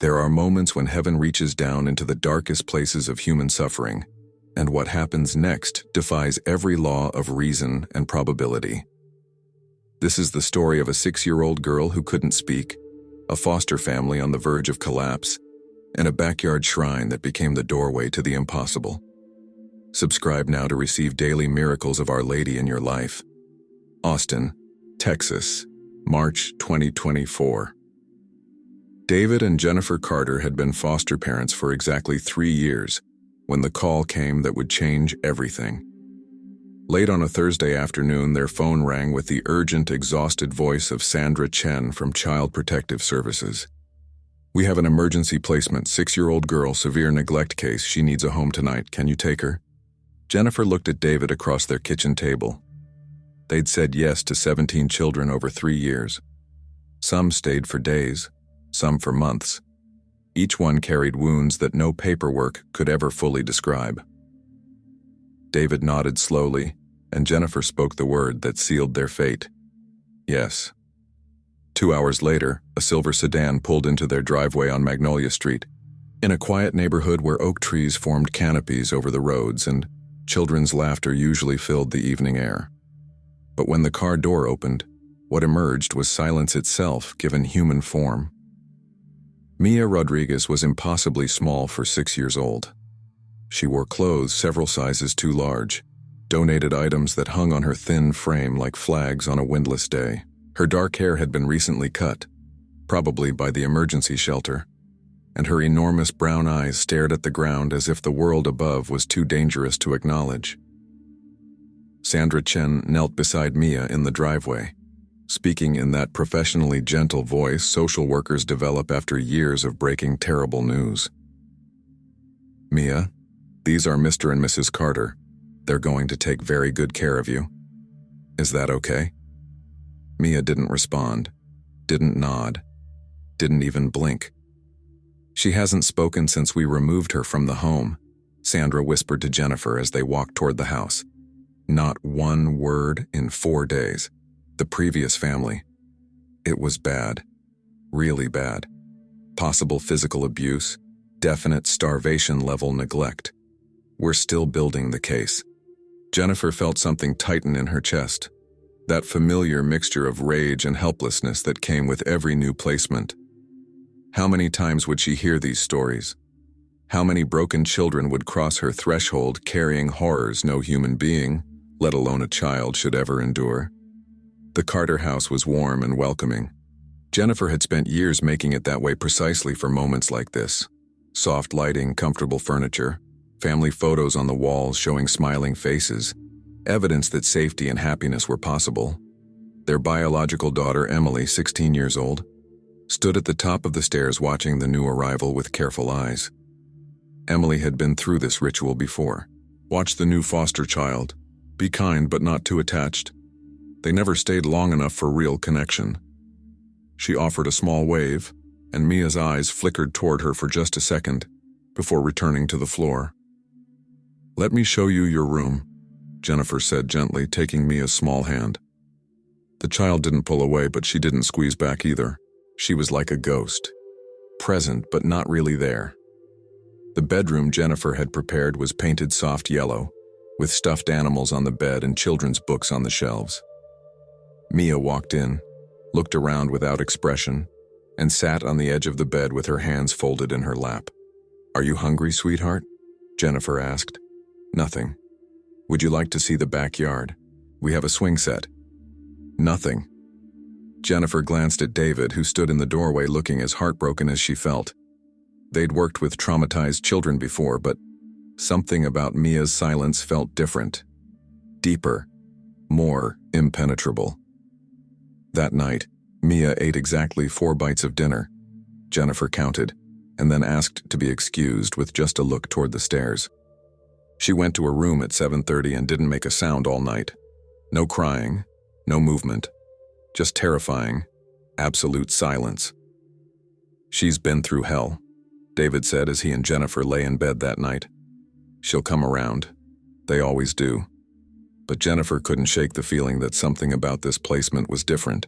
There are moments when heaven reaches down into the darkest places of human suffering, and what happens next defies every law of reason and probability. This is the story of a 6-year-old girl who couldn't speak, a foster family on the verge of collapse, and a backyard shrine that became the doorway to the impossible. Subscribe now to receive daily miracles of Our Lady in your life. Austin, Texas, March 2024. David and Jennifer Carter had been foster parents for exactly 3 years when the call came that would change everything. Late on a Thursday afternoon, their phone rang with the urgent, exhausted voice of Sandra Chen from Child Protective Services. "We have an emergency placement, 6-year-old girl, severe neglect case. She needs a home tonight. Can you take her?" Jennifer looked at David across their kitchen table. They'd said yes to 17 children over 3 years. Some stayed for days, some for months. Each one carried wounds that no paperwork could ever fully describe. David nodded slowly, and Jennifer spoke the word that sealed their fate. Yes. 2 hours later, a silver sedan pulled into their driveway on Magnolia Street, in a quiet neighborhood where oak trees formed canopies over the roads and children's laughter usually filled the evening air. But when the car door opened, what emerged was silence itself given human form. Mia Rodriguez was impossibly small for 6 years old. She wore clothes several sizes too large, donated items that hung on her thin frame like flags on a windless day. Her dark hair had been recently cut, probably by the emergency shelter, and her enormous brown eyes stared at the ground as if the world above was too dangerous to acknowledge. Sandra Chen knelt beside Mia in the driveway, speaking in that professionally gentle voice social workers develop after years of breaking terrible news. "Mia, these are Mr. and Mrs. Carter. They're going to take very good care of you. Is that okay?" Mia didn't respond, didn't nod, didn't even blink. "She hasn't spoken since we removed her from the home," Sandra whispered to Jennifer as they walked toward the house. "Not one word in 4 days. The previous family. It was bad. Really bad. Possible physical abuse, definite starvation-level neglect. We're still building the case." Jennifer felt something tighten in her chest, that familiar mixture of rage and helplessness that came with every new placement. How many times would she hear these stories? How many broken children would cross her threshold carrying horrors no human being, let alone a child, should ever endure? The Carter house was warm and welcoming. Jennifer had spent years making it that way precisely for moments like this. Soft lighting, comfortable furniture, family photos on the walls showing smiling faces, evidence that safety and happiness were possible. Their biological daughter, Emily, 16 years old, stood at the top of the stairs watching the new arrival with careful eyes. Emily had been through this ritual before. Watch the new foster child. Be kind but not too attached. They never stayed long enough for real connection. She offered a small wave, and Mia's eyes flickered toward her for just a second, before returning to the floor. "Let me show you your room," Jennifer said gently, taking Mia's small hand. The child didn't pull away, but she didn't squeeze back either. She was like a ghost, present but not really there. The bedroom Jennifer had prepared was painted soft yellow, with stuffed animals on the bed and children's books on the shelves. Mia walked in, looked around without expression, and sat on the edge of the bed with her hands folded in her lap. "Are you hungry, sweetheart?" Jennifer asked. "Nothing. Would you like to see the backyard? We have a swing set." "Nothing." Jennifer glanced at David, who stood in the doorway looking as heartbroken as she felt. They'd worked with traumatized children before, but something about Mia's silence felt different. Deeper. More impenetrable. That night, Mia ate exactly 4 bites of dinner. Jennifer counted, and then asked to be excused with just a look toward the stairs. She went to her room at 7:30 and didn't make a sound all night. No crying, no movement, just terrifying, absolute silence. "She's been through hell," David said as he and Jennifer lay in bed that night. "She'll come around. They always do." But Jennifer couldn't shake the feeling that something about this placement was different.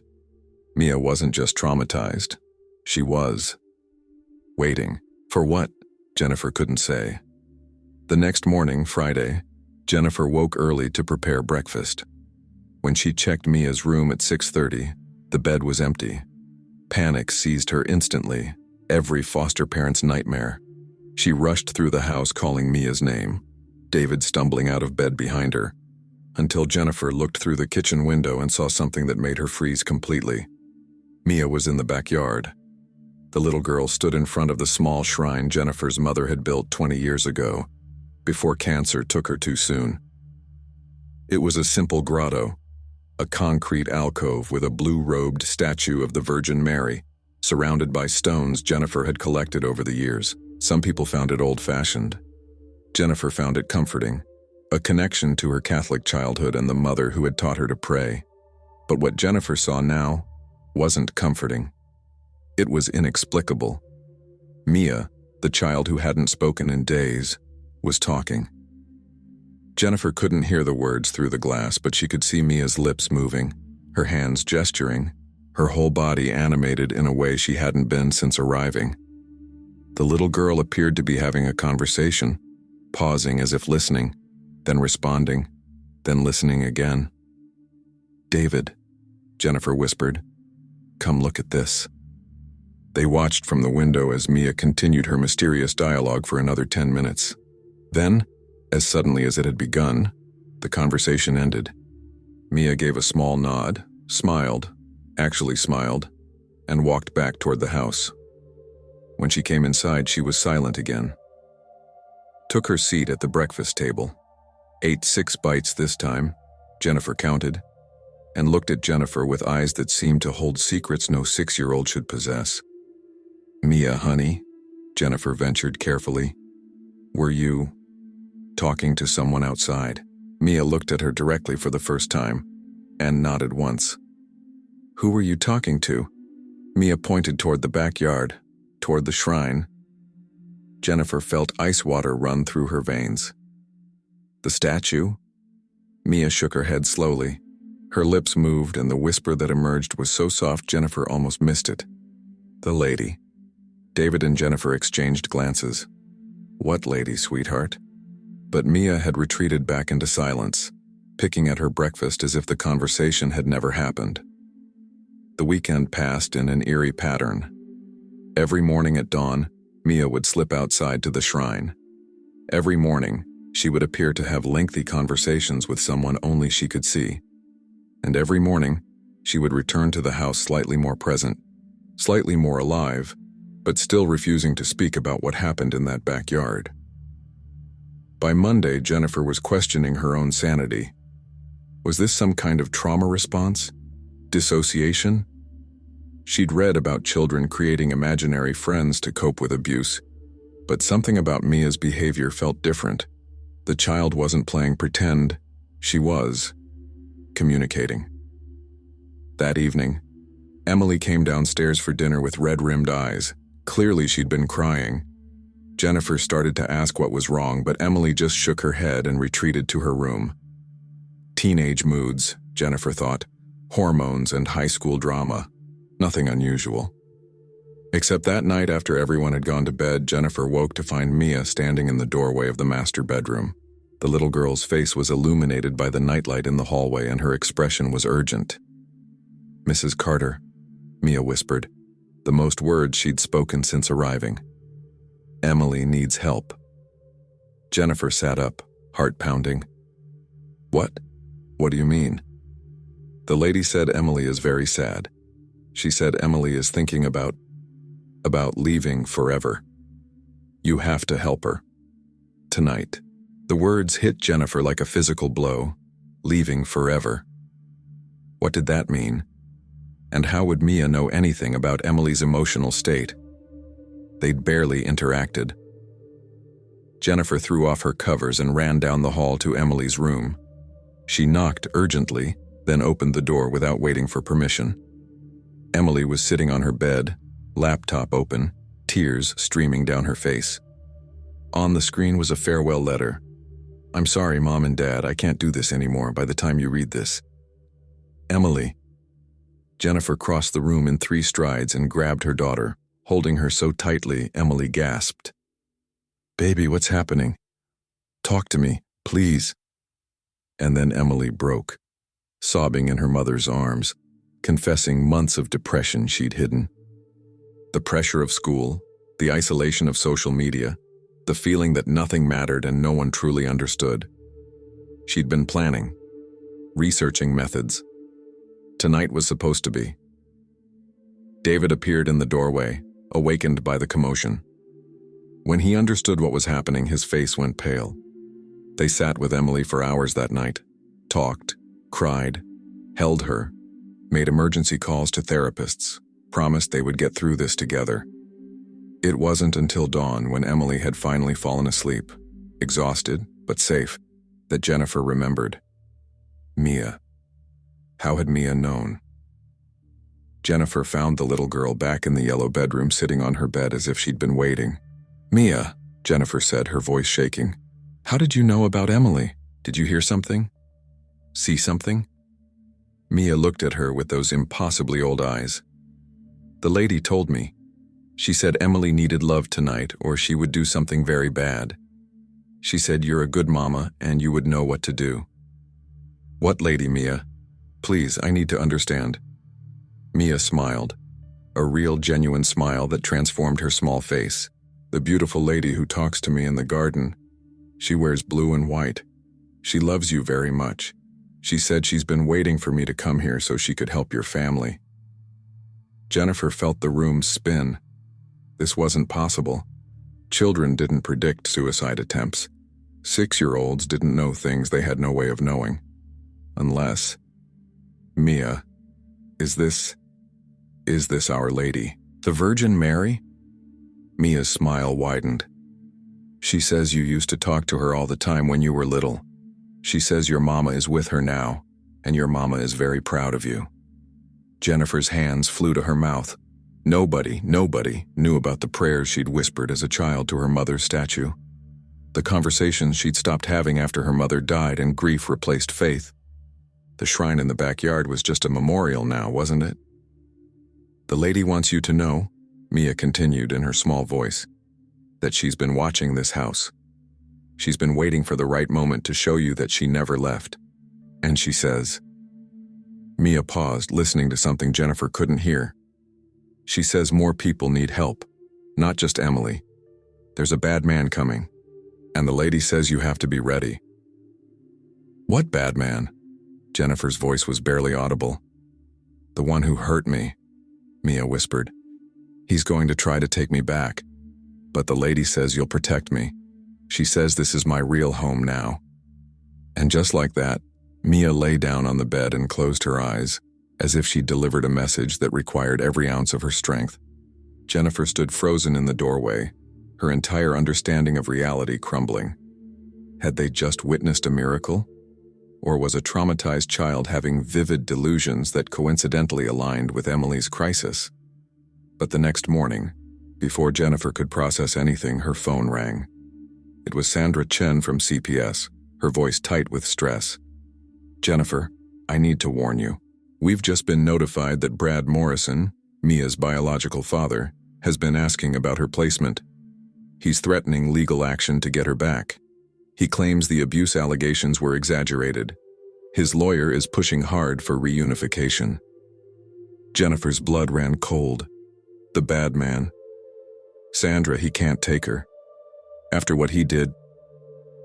Mia wasn't just traumatized. She was. Waiting. For what? Jennifer couldn't say. The next morning, Friday, Jennifer woke early to prepare breakfast. When she checked Mia's room at 6:30, the bed was empty. Panic seized her instantly, every foster parent's nightmare. She rushed through the house calling Mia's name, David stumbling out of bed behind her, until Jennifer looked through the kitchen window and saw something that made her freeze completely. Mia was in the backyard. The little girl stood in front of the small shrine Jennifer's mother had built 20 years ago, before cancer took her too soon. It was a simple grotto, a concrete alcove with a blue-robed statue of the Virgin Mary, surrounded by stones Jennifer had collected over the years. Some people found it old-fashioned. Jennifer found it comforting, a connection to her Catholic childhood and the mother who had taught her to pray. But what Jennifer saw now wasn't comforting. It was inexplicable. Mia, the child who hadn't spoken in days, was talking. Jennifer couldn't hear the words through the glass, but she could see Mia's lips moving, her hands gesturing, her whole body animated in a way she hadn't been since arriving. The little girl appeared to be having a conversation, pausing as if listening, then responding, then listening again. "David," Jennifer whispered, "come look at this." They watched from the window as Mia continued her mysterious dialogue for another 10 minutes. Then, as suddenly as it had begun, the conversation ended. Mia gave a small nod, actually smiled, and walked back toward the house. When she came inside, she was silent again. Took her seat at the breakfast table. Ate 6 bites this time, Jennifer counted, and looked at Jennifer with eyes that seemed to hold secrets no 6-year-old should possess. "Mia, honey," Jennifer ventured carefully, "were you talking to someone outside?" Mia looked at her directly for the first time, and nodded once. "Who were you talking to?" Mia pointed toward the backyard, toward the shrine. Jennifer felt ice water run through her veins. "The statue?" Mia shook her head slowly. Her lips moved, and the whisper that emerged was so soft Jennifer almost missed it. "The lady." David and Jennifer exchanged glances. "What lady, sweetheart?" But Mia had retreated back into silence, picking at her breakfast as if the conversation had never happened. The weekend passed in an eerie pattern. Every morning at dawn, Mia would slip outside to the shrine. Every morning, she would appear to have lengthy conversations with someone only she could see. And every morning, she would return to the house slightly more present, slightly more alive, but still refusing to speak about what happened in that backyard. By Monday, Jennifer was questioning her own sanity. Was this some kind of trauma response? Dissociation? She'd read about children creating imaginary friends to cope with abuse, but something about Mia's behavior felt different. The child wasn't playing pretend, she was communicating. That evening, Emily came downstairs for dinner with red-rimmed eyes. Clearly she'd been crying. Jennifer started to ask what was wrong, but Emily just shook her head and retreated to her room. Teenage moods, Jennifer thought. Hormones and high school drama. Nothing unusual. Except that night after everyone had gone to bed, Jennifer woke to find Mia standing in the doorway of the master bedroom. The little girl's face was illuminated by the nightlight in the hallway, and her expression was urgent. "Mrs. Carter," Mia whispered, the most words she'd spoken since arriving. "Emily needs help." Jennifer sat up, heart pounding. "What? What do you mean?" "The lady said Emily is very sad. She said Emily is thinking about leaving forever. You have to help her. Tonight." The words hit Jennifer like a physical blow. Leaving forever. What did that mean? And how would Mia know anything about Emily's emotional state? They'd barely interacted. Jennifer threw off her covers and ran down the hall to Emily's room. She knocked urgently, then opened the door without waiting for permission. Emily was sitting on her bed, laptop open, tears streaming down her face. On the screen was a farewell letter. "I'm sorry, Mom and Dad, I can't do this anymore by the time you read this." "Emily." Jennifer crossed the room in 3 strides and grabbed her daughter, Holding her so tightly, Emily gasped. "Baby, what's happening? Talk to me, please." And then Emily broke, sobbing in her mother's arms, confessing months of depression she'd hidden. The pressure of school, the isolation of social media, the feeling that nothing mattered and no one truly understood. She'd been planning, researching methods. Tonight was supposed to be. David appeared in the doorway, awakened by the commotion. When he understood what was happening, his face went pale. They sat with Emily for hours that night, talked, cried, held her, made emergency calls to therapists, promised they would get through this together. It wasn't until dawn, when Emily had finally fallen asleep, exhausted but safe, that Jennifer remembered. Mia. How had Mia known? Jennifer found the little girl back in the yellow bedroom, sitting on her bed as if she'd been waiting. "Mia," Jennifer said, her voice shaking. "How did you know about Emily? Did you hear something? See something?" Mia looked at her with those impossibly old eyes. "The lady told me. She said Emily needed love tonight, or she would do something very bad. She said you're a good mama and you would know what to do." "What lady, Mia? Please, I need to understand." Mia smiled, a real, genuine smile that transformed her small face. "The beautiful lady who talks to me in the garden. She wears blue and white. She loves you very much. She said she's been waiting for me to come here so she could help your family." Jennifer felt the room spin. This wasn't possible. Children didn't predict suicide attempts. 6-year-olds didn't know things they had no way of knowing. Unless... Mia, is this Our Lady, the Virgin Mary? Mia's smile widened. "She says you used to talk to her all the time when you were little. She says your mama is with her now, and your mama is very proud of you." Jennifer's hands flew to her mouth. Nobody knew about the prayers she'd whispered as a child to her mother's statue. The conversations she'd stopped having after her mother died and grief replaced faith. The shrine in the backyard was just a memorial now, wasn't it? "The lady wants you to know," Mia continued in her small voice, "that she's been watching this house. She's been waiting for the right moment to show you that she never left. And she says..." Mia paused, listening to something Jennifer couldn't hear. "She says more people need help, not just Emily. There's a bad man coming, and the lady says you have to be ready." "What bad man?" Jennifer's voice was barely audible. "The one who hurt me," Mia whispered. "He's going to try to take me back, but the lady says you'll protect me. She says this is my real home now." And just like that, Mia lay down on the bed and closed her eyes, as if she'd delivered a message that required every ounce of her strength. Jennifer stood frozen in the doorway, her entire understanding of reality crumbling. Had they just witnessed a miracle? Or was a traumatized child having vivid delusions that coincidentally aligned with Emily's crisis? But the next morning, before Jennifer could process anything, her phone rang. It was Sandra Chen from CPS, her voice tight with stress. "Jennifer, I need to warn you. We've just been notified that Brad Morrison, Mia's biological father, has been asking about her placement. He's threatening legal action to get her back. He claims the abuse allegations were exaggerated. His lawyer is pushing hard for reunification." Jennifer's blood ran cold. The bad man. "Sandra, he can't take her. After what he did..."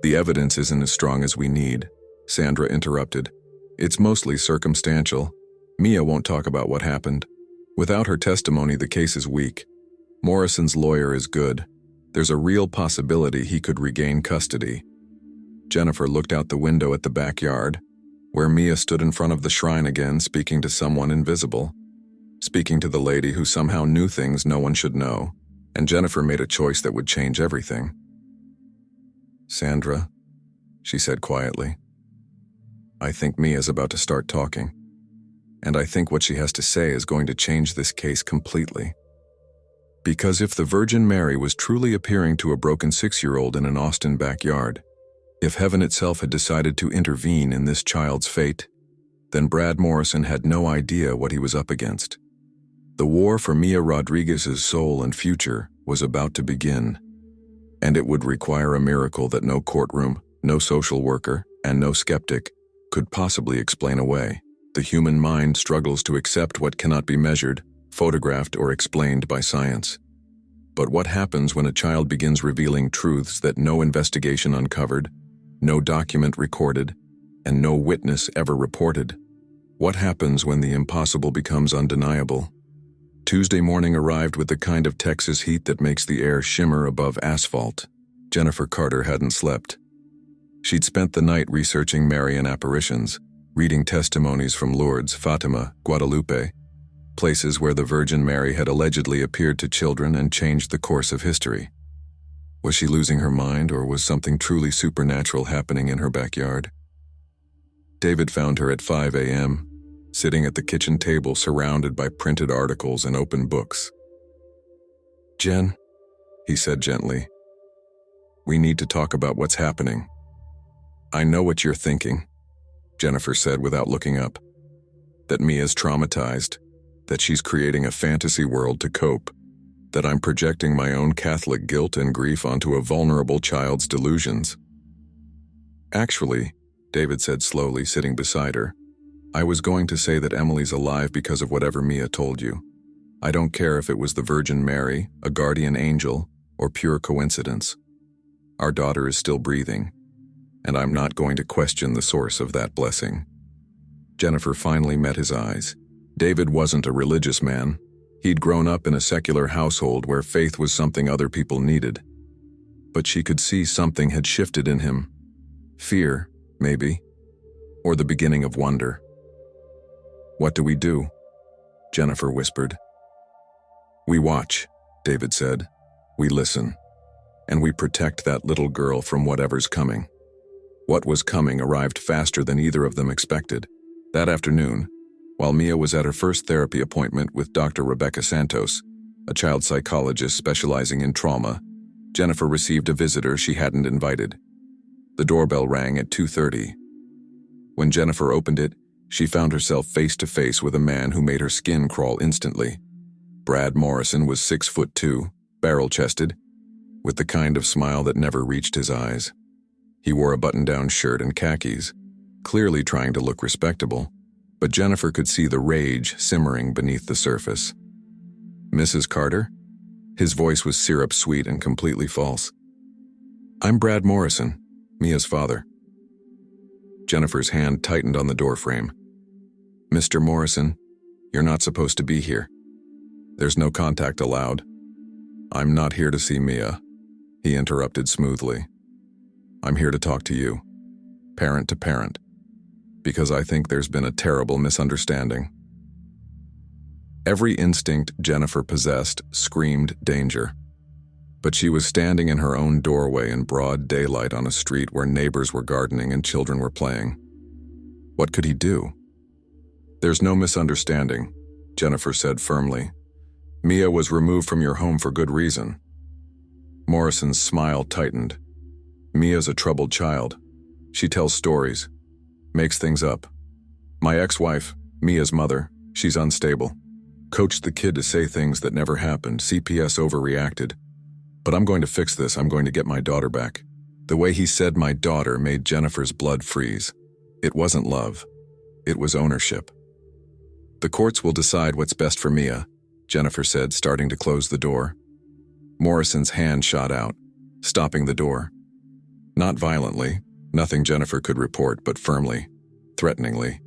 "The evidence isn't as strong as we need," Sandra interrupted. "It's mostly circumstantial. Mia won't talk about what happened. Without her testimony, the case is weak. Morrison's lawyer is good. There's a real possibility he could regain custody." Jennifer looked out the window at the backyard, where Mia stood in front of the shrine again, speaking to someone invisible. Speaking to the lady who somehow knew things no one should know, and Jennifer made a choice that would change everything. "Sandra," she said quietly, "I think Mia's about to start talking. And I think what she has to say is going to change this case completely. Because if the Virgin Mary was truly appearing to a broken 6-year-old in an Austin backyard, if heaven itself had decided to intervene in this child's fate, then Brad Morrison had no idea what he was up against. The war for Mia Rodriguez's soul and future was about to begin, and it would require a miracle that no courtroom, no social worker, and no skeptic could possibly explain away. The human mind struggles to accept what cannot be measured, photographed, or explained by science. But what happens when a child begins revealing truths that no investigation uncovered, no document recorded, and no witness ever reported? What happens when the impossible becomes undeniable? Tuesday morning arrived with the kind of Texas heat that makes the air shimmer above asphalt. Jennifer Carter hadn't slept. She'd spent the night researching Marian apparitions, reading testimonies from Lourdes, Fatima, Guadalupe, places where the Virgin Mary had allegedly appeared to children and changed the course of history. Was she losing her mind, or was something truly supernatural happening in her backyard? David found her at 5 a.m., sitting at the kitchen table surrounded by printed articles and open books. "Jen," he said gently, "we need to talk about what's happening." "I know what you're thinking," Jennifer said without looking up. "That Mia's traumatized, that she's creating a fantasy world to cope, that I'm projecting my own Catholic guilt and grief onto a vulnerable child's delusions." "Actually," David said slowly, sitting beside her, "I was going to say that Emily's alive because of whatever Mia told you. I don't care if it was the Virgin Mary, a guardian angel, or pure coincidence. Our daughter is still breathing, and I'm not going to question the source of that blessing." Jennifer finally met his eyes. David wasn't a religious man. He'd grown up in a secular household where faith was something other people needed. But she could see something had shifted in him. Fear, maybe, or the beginning of wonder. "What do we do?" Jennifer whispered. "We watch," David said. "We listen. And we protect that little girl from whatever's coming." What was coming arrived faster than either of them expected. That afternoon, while Mia was at her first therapy appointment with Dr. Rebecca Santos, a child psychologist specializing in trauma, Jennifer received a visitor she hadn't invited. The doorbell rang at 2:30. When Jennifer opened it, she found herself face to face with a man who made her skin crawl instantly. Brad Morrison was 6'2", barrel-chested, with the kind of smile that never reached his eyes. He wore a button-down shirt and khakis, clearly trying to look respectable, but Jennifer could see the rage simmering beneath the surface. "Mrs. Carter?" His voice was syrup-sweet and completely false. "I'm Brad Morrison, Mia's father." Jennifer's hand tightened on the doorframe. "Mr. Morrison, you're not supposed to be here. There's no contact allowed." "I'm not here to see Mia," he interrupted smoothly. "I'm here to talk to you, parent to parent, because I think there's been a terrible misunderstanding." Every instinct Jennifer possessed screamed danger. But she was standing in her own doorway in broad daylight on a street where neighbors were gardening and children were playing. What could he do? "There's no misunderstanding," Jennifer said firmly. "Mia was removed from your home for good reason." Morrison's smile tightened. "Mia's a troubled child. She tells stories, makes things up. My ex-wife, Mia's mother, she's unstable. Coached the kid to say things that never happened. CPS overreacted. But I'm going to fix this. I'm going to get my daughter back." The way he said "my daughter" made Jennifer's blood freeze. It wasn't love. It was ownership. "The courts will decide what's best for Mia," Jennifer said, starting to close the door. Morrison's hand shot out, stopping the door. Not violently, nothing Jennifer could report, but firmly, threateningly.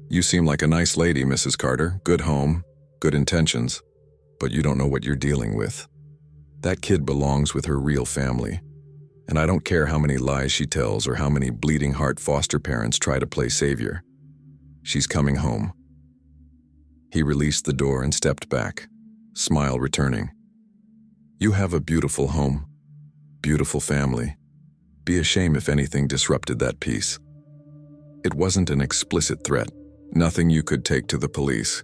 "You seem like a nice lady, Mrs. Carter. Good home, good intentions, but you don't know what you're dealing with. That kid belongs with her real family, and I don't care how many lies she tells or how many bleeding heart foster parents try to play savior. She's coming home." He released the door and stepped back, smile returning. "You have a beautiful home, beautiful family. Be a shame if anything disrupted that peace." It wasn't an explicit threat, nothing you could take to the police.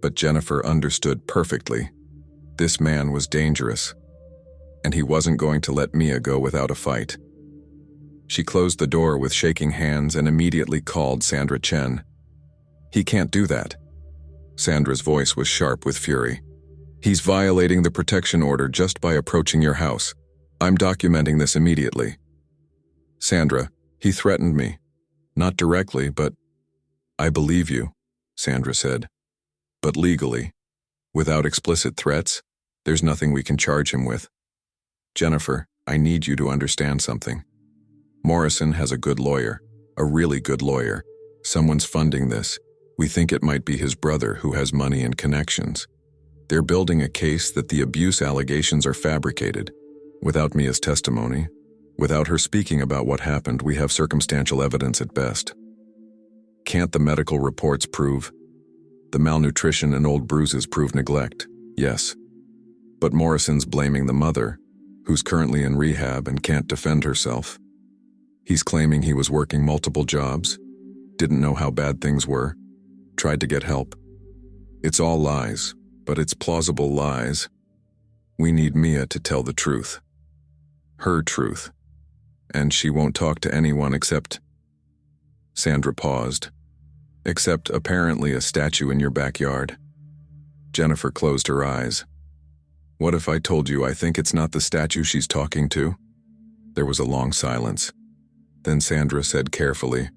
But Jennifer understood perfectly. This man was dangerous, and he wasn't going to let Mia go without a fight. She closed the door with shaking hands and immediately called Sandra Chen. "He can't do that." Sandra's voice was sharp with fury. "He's violating the protection order just by approaching your house. I'm documenting this immediately." "Sandra, he threatened me. Not directly, but—" "I believe you," Sandra said. "But legally, without explicit threats, there's nothing we can charge him with. Jennifer, I need you to understand something. Morrison has a good lawyer, a really good lawyer. Someone's funding this. We think it might be his brother who has money and connections. They're building a case that the abuse allegations are fabricated. Without Mia's testimony, without her speaking about what happened, we have circumstantial evidence at best. Can't the medical reports prove? The malnutrition and old bruises prove neglect, yes. But Morrison's blaming the mother, who's currently in rehab and can't defend herself. He's claiming he was working multiple jobs, didn't know how bad things were, tried to get help. It's all lies, but it's plausible lies. We need Mia to tell the truth. Her truth. And she won't talk to anyone except—" Sandra paused. "Except apparently a statue in your backyard." Jennifer closed her eyes. "What if I told you I think it's not the statue she's talking to?" There was a long silence. Then Sandra said carefully,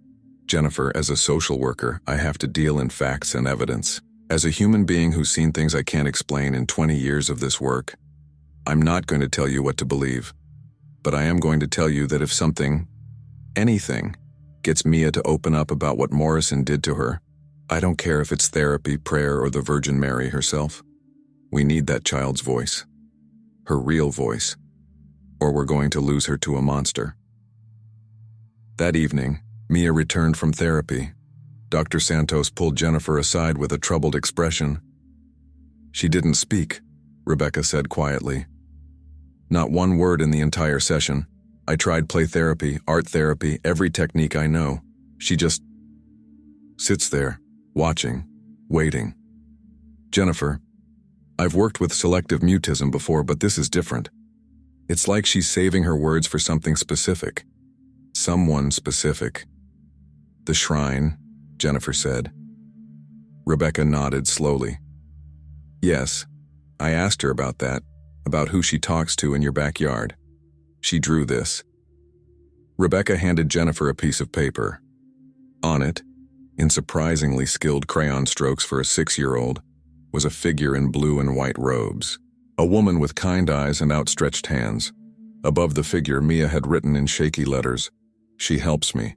"Jennifer, as a social worker, I have to deal in facts and evidence. As a human being who's seen things I can't explain in 20 years of this work, I'm not going to tell you what to believe. But I am going to tell you that if something, anything, gets Mia to open up about what Morrison did to her, I don't care if it's therapy, prayer, or the Virgin Mary herself. We need that child's voice. Her real voice. Or we're going to lose her to a monster." That evening, Mia returned from therapy. Dr. Santos pulled Jennifer aside with a troubled expression. "She didn't speak," Rebecca said quietly. "Not one word in the entire session. I tried play therapy, art therapy, every technique I know. She just sits there, watching, waiting. Jennifer, I've worked with selective mutism before, but this is different. It's like she's saving her words for something specific. Someone specific." "The shrine," Jennifer said. Rebecca nodded slowly. "Yes, I asked her about that, about who she talks to in your backyard. She drew this." Rebecca handed Jennifer a piece of paper. On it, in surprisingly skilled crayon strokes for a 6-year-old, was a figure in blue and white robes, a woman with kind eyes and outstretched hands. Above the figure, Mia had written in shaky letters, "She helps me."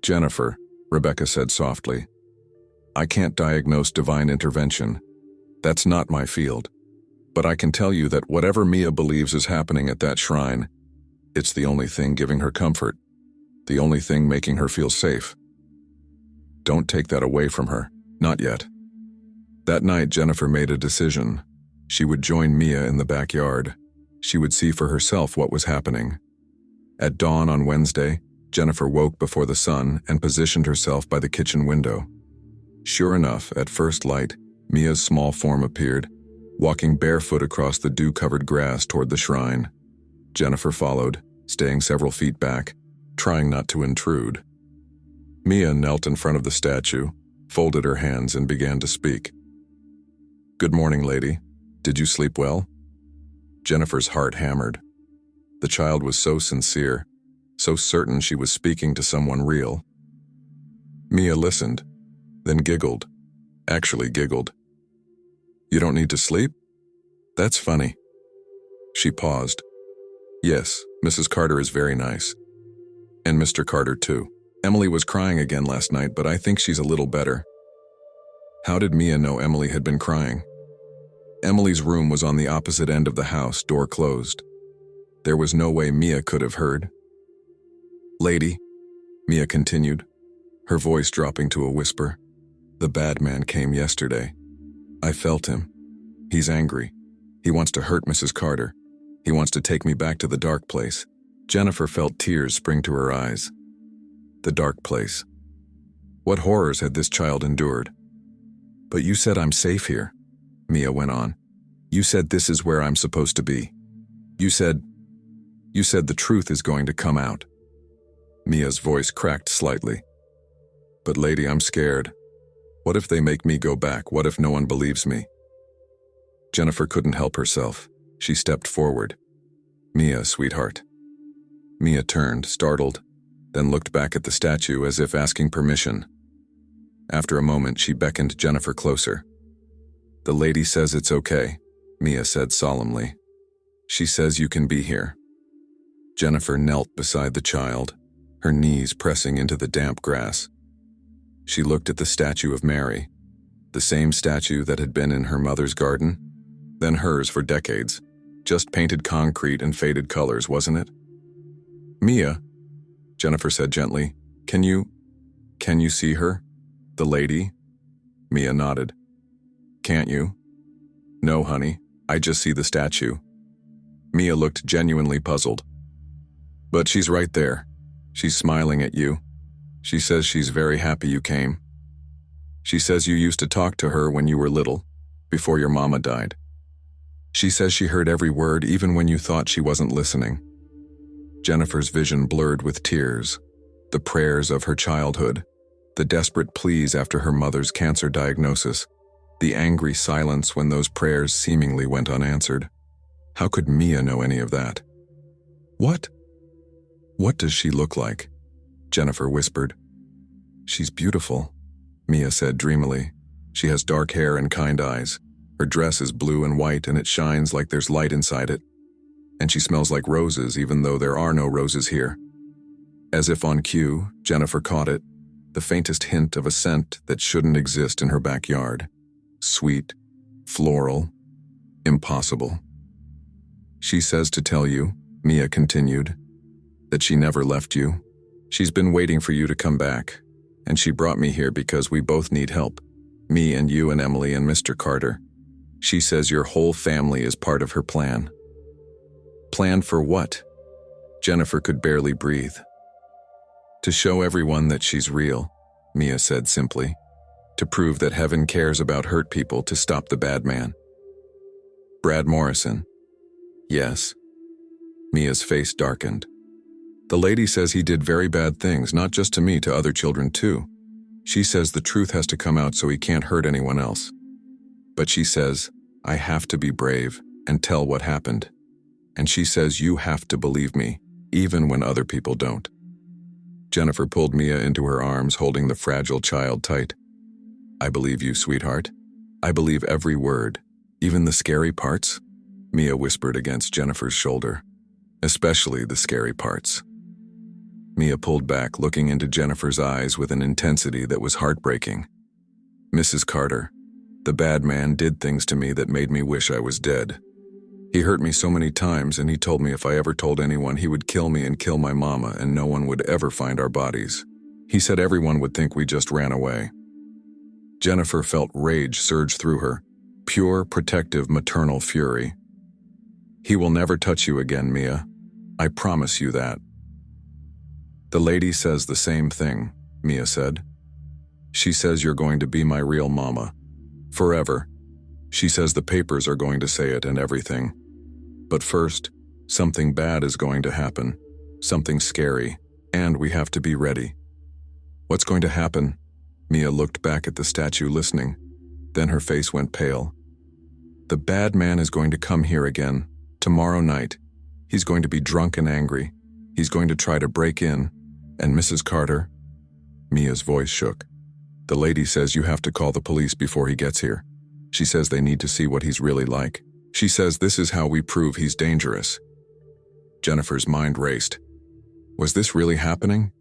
"Jennifer," Rebecca said softly, "I can't diagnose divine intervention. That's not my field. But I can tell you that whatever Mia believes is happening at that shrine, it's the only thing giving her comfort, the only thing making her feel safe. Don't take that away from her, not yet." That night, Jennifer made a decision. She would join Mia in the backyard. She would see for herself what was happening. At dawn on Wednesday, Jennifer woke before the sun and positioned herself by the kitchen window. Sure enough, at first light, Mia's small form appeared, walking barefoot across the dew-covered grass toward the shrine. Jennifer followed, staying several feet back, trying not to intrude. Mia knelt in front of the statue, folded her hands, and began to speak. "Good morning, lady. Did you sleep well?" Jennifer's heart hammered. The child was so sincere, so certain she was speaking to someone real. Mia listened, then giggled. Actually giggled. "You don't need to sleep? That's funny." She paused. "Yes, Mrs. Carter is very nice. And Mr. Carter too. Emily was crying again last night, but I think she's a little better." How did Mia know Emily had been crying? Emily's room was on the opposite end of the house, door closed. There was no way Mia could have heard. "Lady," Mia continued, her voice dropping to a whisper, "the bad man came yesterday. I felt him. He's angry. He wants to hurt Mrs. Carter. He wants to take me back to the dark place." Jennifer felt tears spring to her eyes. The dark place. What horrors had this child endured? "But you said I'm safe here," Mia went on. "You said this is where I'm supposed to be. You said the truth is going to come out." Mia's voice cracked slightly. "But lady, I'm scared. What if they make me go back? What if no one believes me? Jennifer couldn't help herself. She stepped forward. Mia, sweetheart. Mia turned, startled, then looked back at the statue as if asking permission. After a moment, she beckoned Jennifer closer. The lady says it's okay, Mia said solemnly. She says you can be here. Jennifer knelt beside the child, her knees pressing into the damp grass. She looked at the statue of Mary, the same statue that had been in her mother's garden, then hers for decades, just painted concrete and faded colors, wasn't it? Mia, Jennifer said gently, can you see her? The lady? Mia nodded. Can't you? No, honey, I just see the statue. Mia looked genuinely puzzled. But she's right there. She's smiling at you. She says she's very happy you came. She says you used to talk to her when you were little, before your mama died. She says she heard every word even when you thought she wasn't listening. Jennifer's vision blurred with tears, the prayers of her childhood, the desperate pleas after her mother's cancer diagnosis, the angry silence when those prayers seemingly went unanswered. How could Mia know any of that? What does she look like? Jennifer whispered. She's beautiful, Mia said dreamily. She has dark hair and kind eyes. Her dress is blue and white and it shines like there's light inside it. And she smells like roses even though there are no roses here. As if on cue, Jennifer caught it, the faintest hint of a scent that shouldn't exist in her backyard. Sweet, floral, impossible. She says to tell you, Mia continued, that she never left you. She's been waiting for you to come back, and she brought me here because we both need help. Me and you and Emily and Mr. Carter. She says your whole family is part of her plan. Plan for what? Jennifer could barely breathe. To show everyone that she's real, Mia said simply. To prove that heaven cares about hurt people, to stop the bad man. Brad Morrison. Yes. Mia's face darkened. The lady says he did very bad things, not just to me, to other children too. She says the truth has to come out so he can't hurt anyone else. But she says, I have to be brave and tell what happened. And she says you have to believe me, even when other people don't. Jennifer pulled Mia into her arms, holding the fragile child tight. I believe you, sweetheart. I believe every word, even the scary parts, Mia whispered against Jennifer's shoulder. Especially the scary parts. Mia pulled back, looking into Jennifer's eyes with an intensity that was heartbreaking. Mrs. Carter, the bad man did things to me that made me wish I was dead. He hurt me so many times, and he told me if I ever told anyone, he would kill me and kill my mama, and no one would ever find our bodies. He said everyone would think we just ran away. Jennifer felt rage surge through her, pure, protective, maternal fury. He will never touch you again, Mia. I promise you that. The lady says the same thing, Mia said. She says you're going to be my real mama. Forever. She says the papers are going to say it and everything. But first, something bad is going to happen. Something scary. And we have to be ready. What's going to happen? Mia looked back at the statue, listening. Then her face went pale. The bad man is going to come here again. Tomorrow night. He's going to be drunk and angry. He's going to try to break in. And Mrs. Carter? Mia's voice shook. The lady says you have to call the police before he gets here. She says they need to see what he's really like. She says this is how we prove he's dangerous. Jennifer's mind raced. Was this really happening?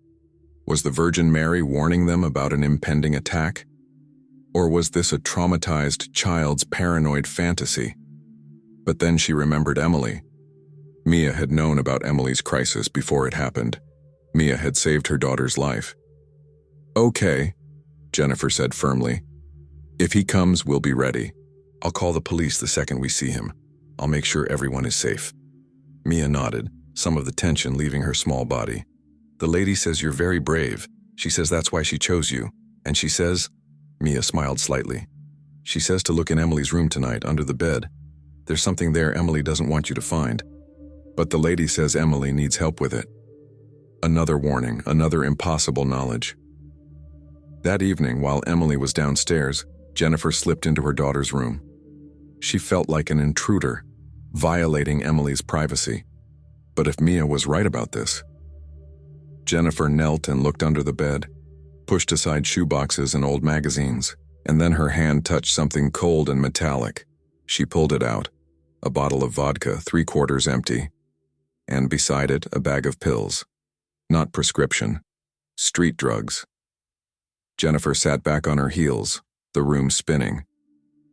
Was the Virgin Mary warning them about an impending attack? Or was this a traumatized child's paranoid fantasy? But then she remembered Emily. Mia had known about Emily's crisis before it happened. Mia had saved her daughter's life. Okay, Jennifer said firmly. If he comes, we'll be ready. I'll call the police the second we see him. I'll make sure everyone is safe. Mia nodded, some of the tension leaving her small body. The lady says you're very brave. She says that's why she chose you. And she says, Mia smiled slightly. She says to look in Emily's room tonight, under the bed. There's something there Emily doesn't want you to find. But the lady says Emily needs help with it. Another warning, another impossible knowledge. That evening, while Emily was downstairs, Jennifer slipped into her daughter's room. She felt like an intruder, violating Emily's privacy. But if Mia was right about this? Jennifer knelt and looked under the bed, pushed aside shoeboxes and old magazines, and then her hand touched something cold and metallic. She pulled it out, a bottle of vodka, 3/4 empty, and beside it, a bag of pills. Not prescription, street drugs. Jennifer sat back on her heels, the room spinning.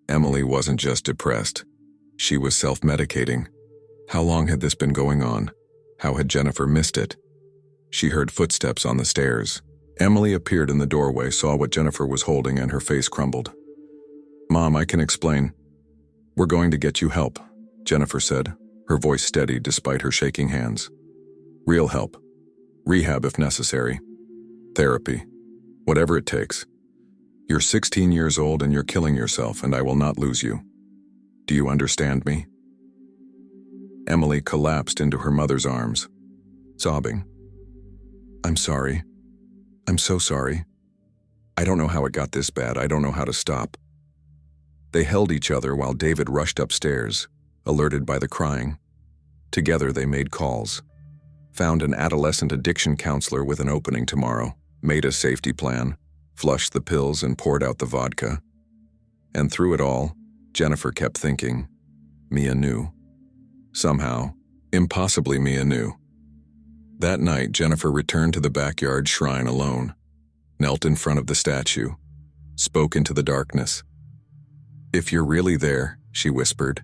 Emily wasn't just depressed. She was self-medicating. How long had this been going on? How had Jennifer missed it? She heard footsteps on the stairs. Emily appeared in the doorway, saw what Jennifer was holding, and her face crumbled. "Mom, I can explain. We're going to get you help," Jennifer said, her voice steady despite her shaking hands. "Real help. Rehab if necessary. Therapy. Whatever it takes. You're 16 years old and you're killing yourself, and I will not lose you. Do you understand me?" Emily collapsed into her mother's arms, sobbing. "I'm sorry. I'm so sorry. I don't know how it got this bad. I don't know how to stop." They held each other while David rushed upstairs, alerted by the crying. Together they made calls, found an adolescent addiction counselor with an opening tomorrow, made a safety plan, flushed the pills and poured out the vodka. And through it all, Jennifer kept thinking, Mia knew. Somehow, impossibly Mia knew. That night, Jennifer returned to the backyard shrine alone, knelt in front of the statue, spoke into the darkness. "If you're really there," she whispered,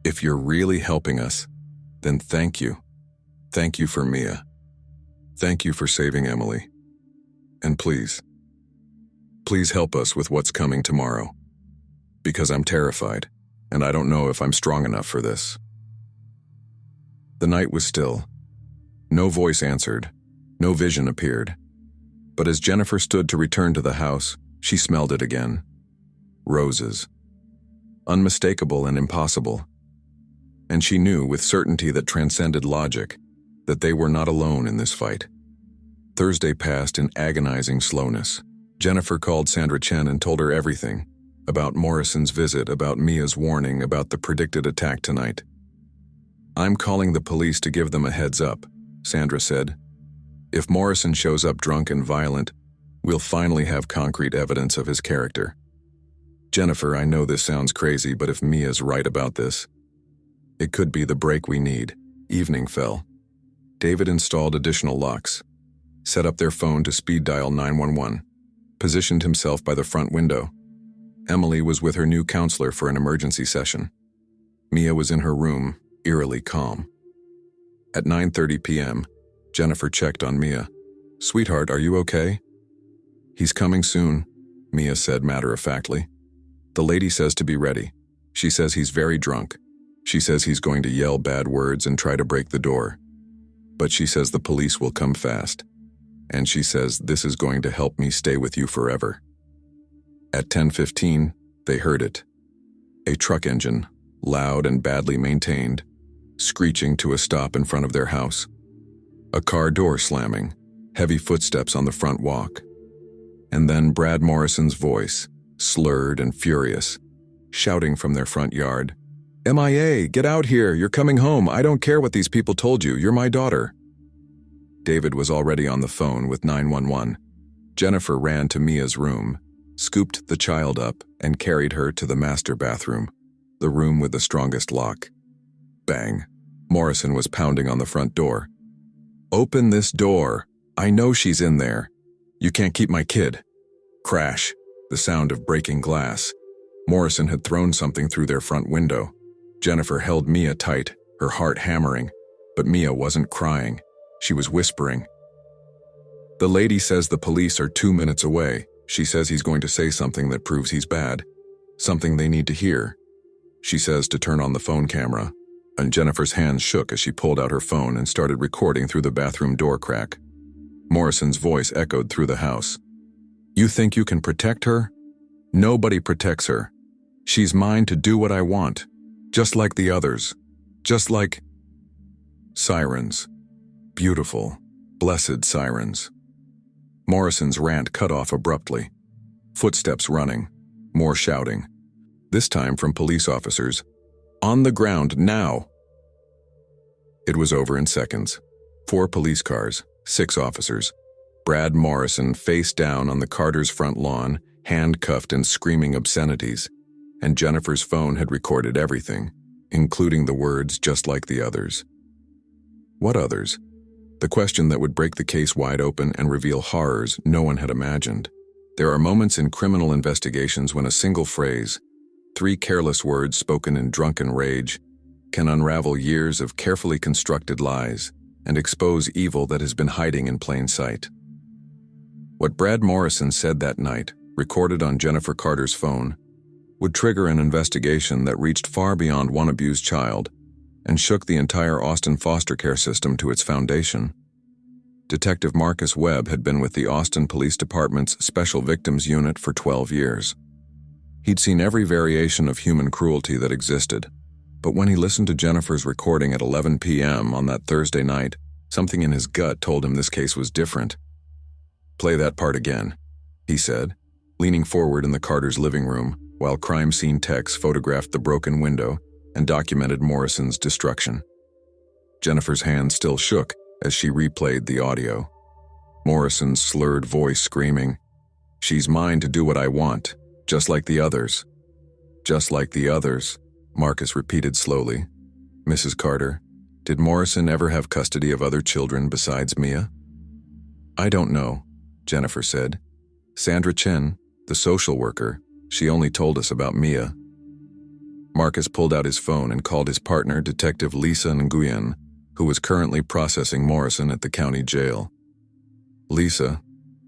"if you're really helping us, then thank you. Thank you for Mia. Thank you for saving Emily. And please help us with what's coming tomorrow. Because I'm terrified, and I don't know if I'm strong enough for this." The night was still. No voice answered, no vision appeared. But as Jennifer stood to return to the house, she smelled it again. Roses. Unmistakable and impossible. And she knew with certainty that transcended logic that they were not alone in this fight. Thursday passed in agonizing slowness. Jennifer called Sandra Chen and told her everything. About Morrison's visit, about Mia's warning, about the predicted attack tonight. "I'm calling the police to give them a heads up," Sandra said. "If Morrison shows up drunk and violent, we'll finally have concrete evidence of his character." "Jennifer, I know this sounds crazy, but if Mia's right about this, it could be the break we need." Evening fell. David installed additional locks, set up their phone to speed dial 911, positioned himself by the front window. Emily was with her new counselor for an emergency session. Mia was in her room, eerily calm. At 9:30 p.m., Jennifer checked on Mia. "Sweetheart, are you okay?" "He's coming soon," Mia said matter-of-factly. "The lady says to be ready. She says he's very drunk. She says he's going to yell bad words and try to break the door. But she says the police will come fast. And she says this is going to help me stay with you forever." At 10:15, they heard it. A truck engine, loud and badly maintained, screeching to a stop in front of their house. A car door slamming, heavy footsteps on the front walk. And then Brad Morrison's voice, slurred and furious, shouting from their front yard, "MIA, get out here, you're coming home, I don't care what these people told you, you're my daughter." David was already on the phone with 911. Jennifer ran to Mia's room, scooped the child up, and carried her to the master bathroom, the room with the strongest lock. Bang. Morrison was pounding on the front door. "Open this door. I know she's in there. You can't keep my kid." Crash. The sound of breaking glass. Morrison had thrown something through their front window. Jennifer held Mia tight, her heart hammering, but Mia wasn't crying. She was whispering. "The lady says the police are 2 minutes away. She says he's going to say something that proves he's bad. Something they need to hear. She says to turn on the phone camera." And Jennifer's hands shook as she pulled out her phone and started recording through the bathroom door crack. Morrison's voice echoed through the house. "You think you can protect her? Nobody protects her. She's mine to do what I want. Just like the others. Just like..." Sirens. Beautiful, blessed sirens. Morrison's rant cut off abruptly. Footsteps running, more shouting. This time from police officers. On the ground, now! It was over in seconds. 4 police cars, 6 officers. Brad Morrison face down on the Carters' front lawn, handcuffed and screaming obscenities. And Jennifer's phone had recorded everything, including the words "just like the others." What others? The question that would break the case wide open and reveal horrors no one had imagined. There are moments in criminal investigations when a single phrase, 3 careless words spoken in drunken rage, can unravel years of carefully constructed lies and expose evil that has been hiding in plain sight. What Brad Morrison said that night, recorded on Jennifer Carter's phone, would trigger an investigation that reached far beyond one abused child and shook the entire Austin foster care system to its foundation. Detective Marcus Webb had been with the Austin Police Department's Special Victims Unit for 12 years. He'd seen every variation of human cruelty that existed, but when he listened to Jennifer's recording at 11 p.m. on that Thursday night, something in his gut told him this case was different. "Play that part again," he said, leaning forward in the Carters' living room while crime scene techs photographed the broken window and documented Morrison's destruction. Jennifer's hand still shook as she replayed the audio. Morrison's slurred voice screaming, "She's mine to do what I want, just like the others." "Just like the others," Marcus repeated slowly. "Mrs. Carter, did Morrison ever have custody of other children besides Mia?" "I don't know," Jennifer said. "Sandra Chen, the social worker, she only told us about Mia." Marcus pulled out his phone and called his partner, Detective Lisa Nguyen, who was currently processing Morrison at the county jail. "Lisa,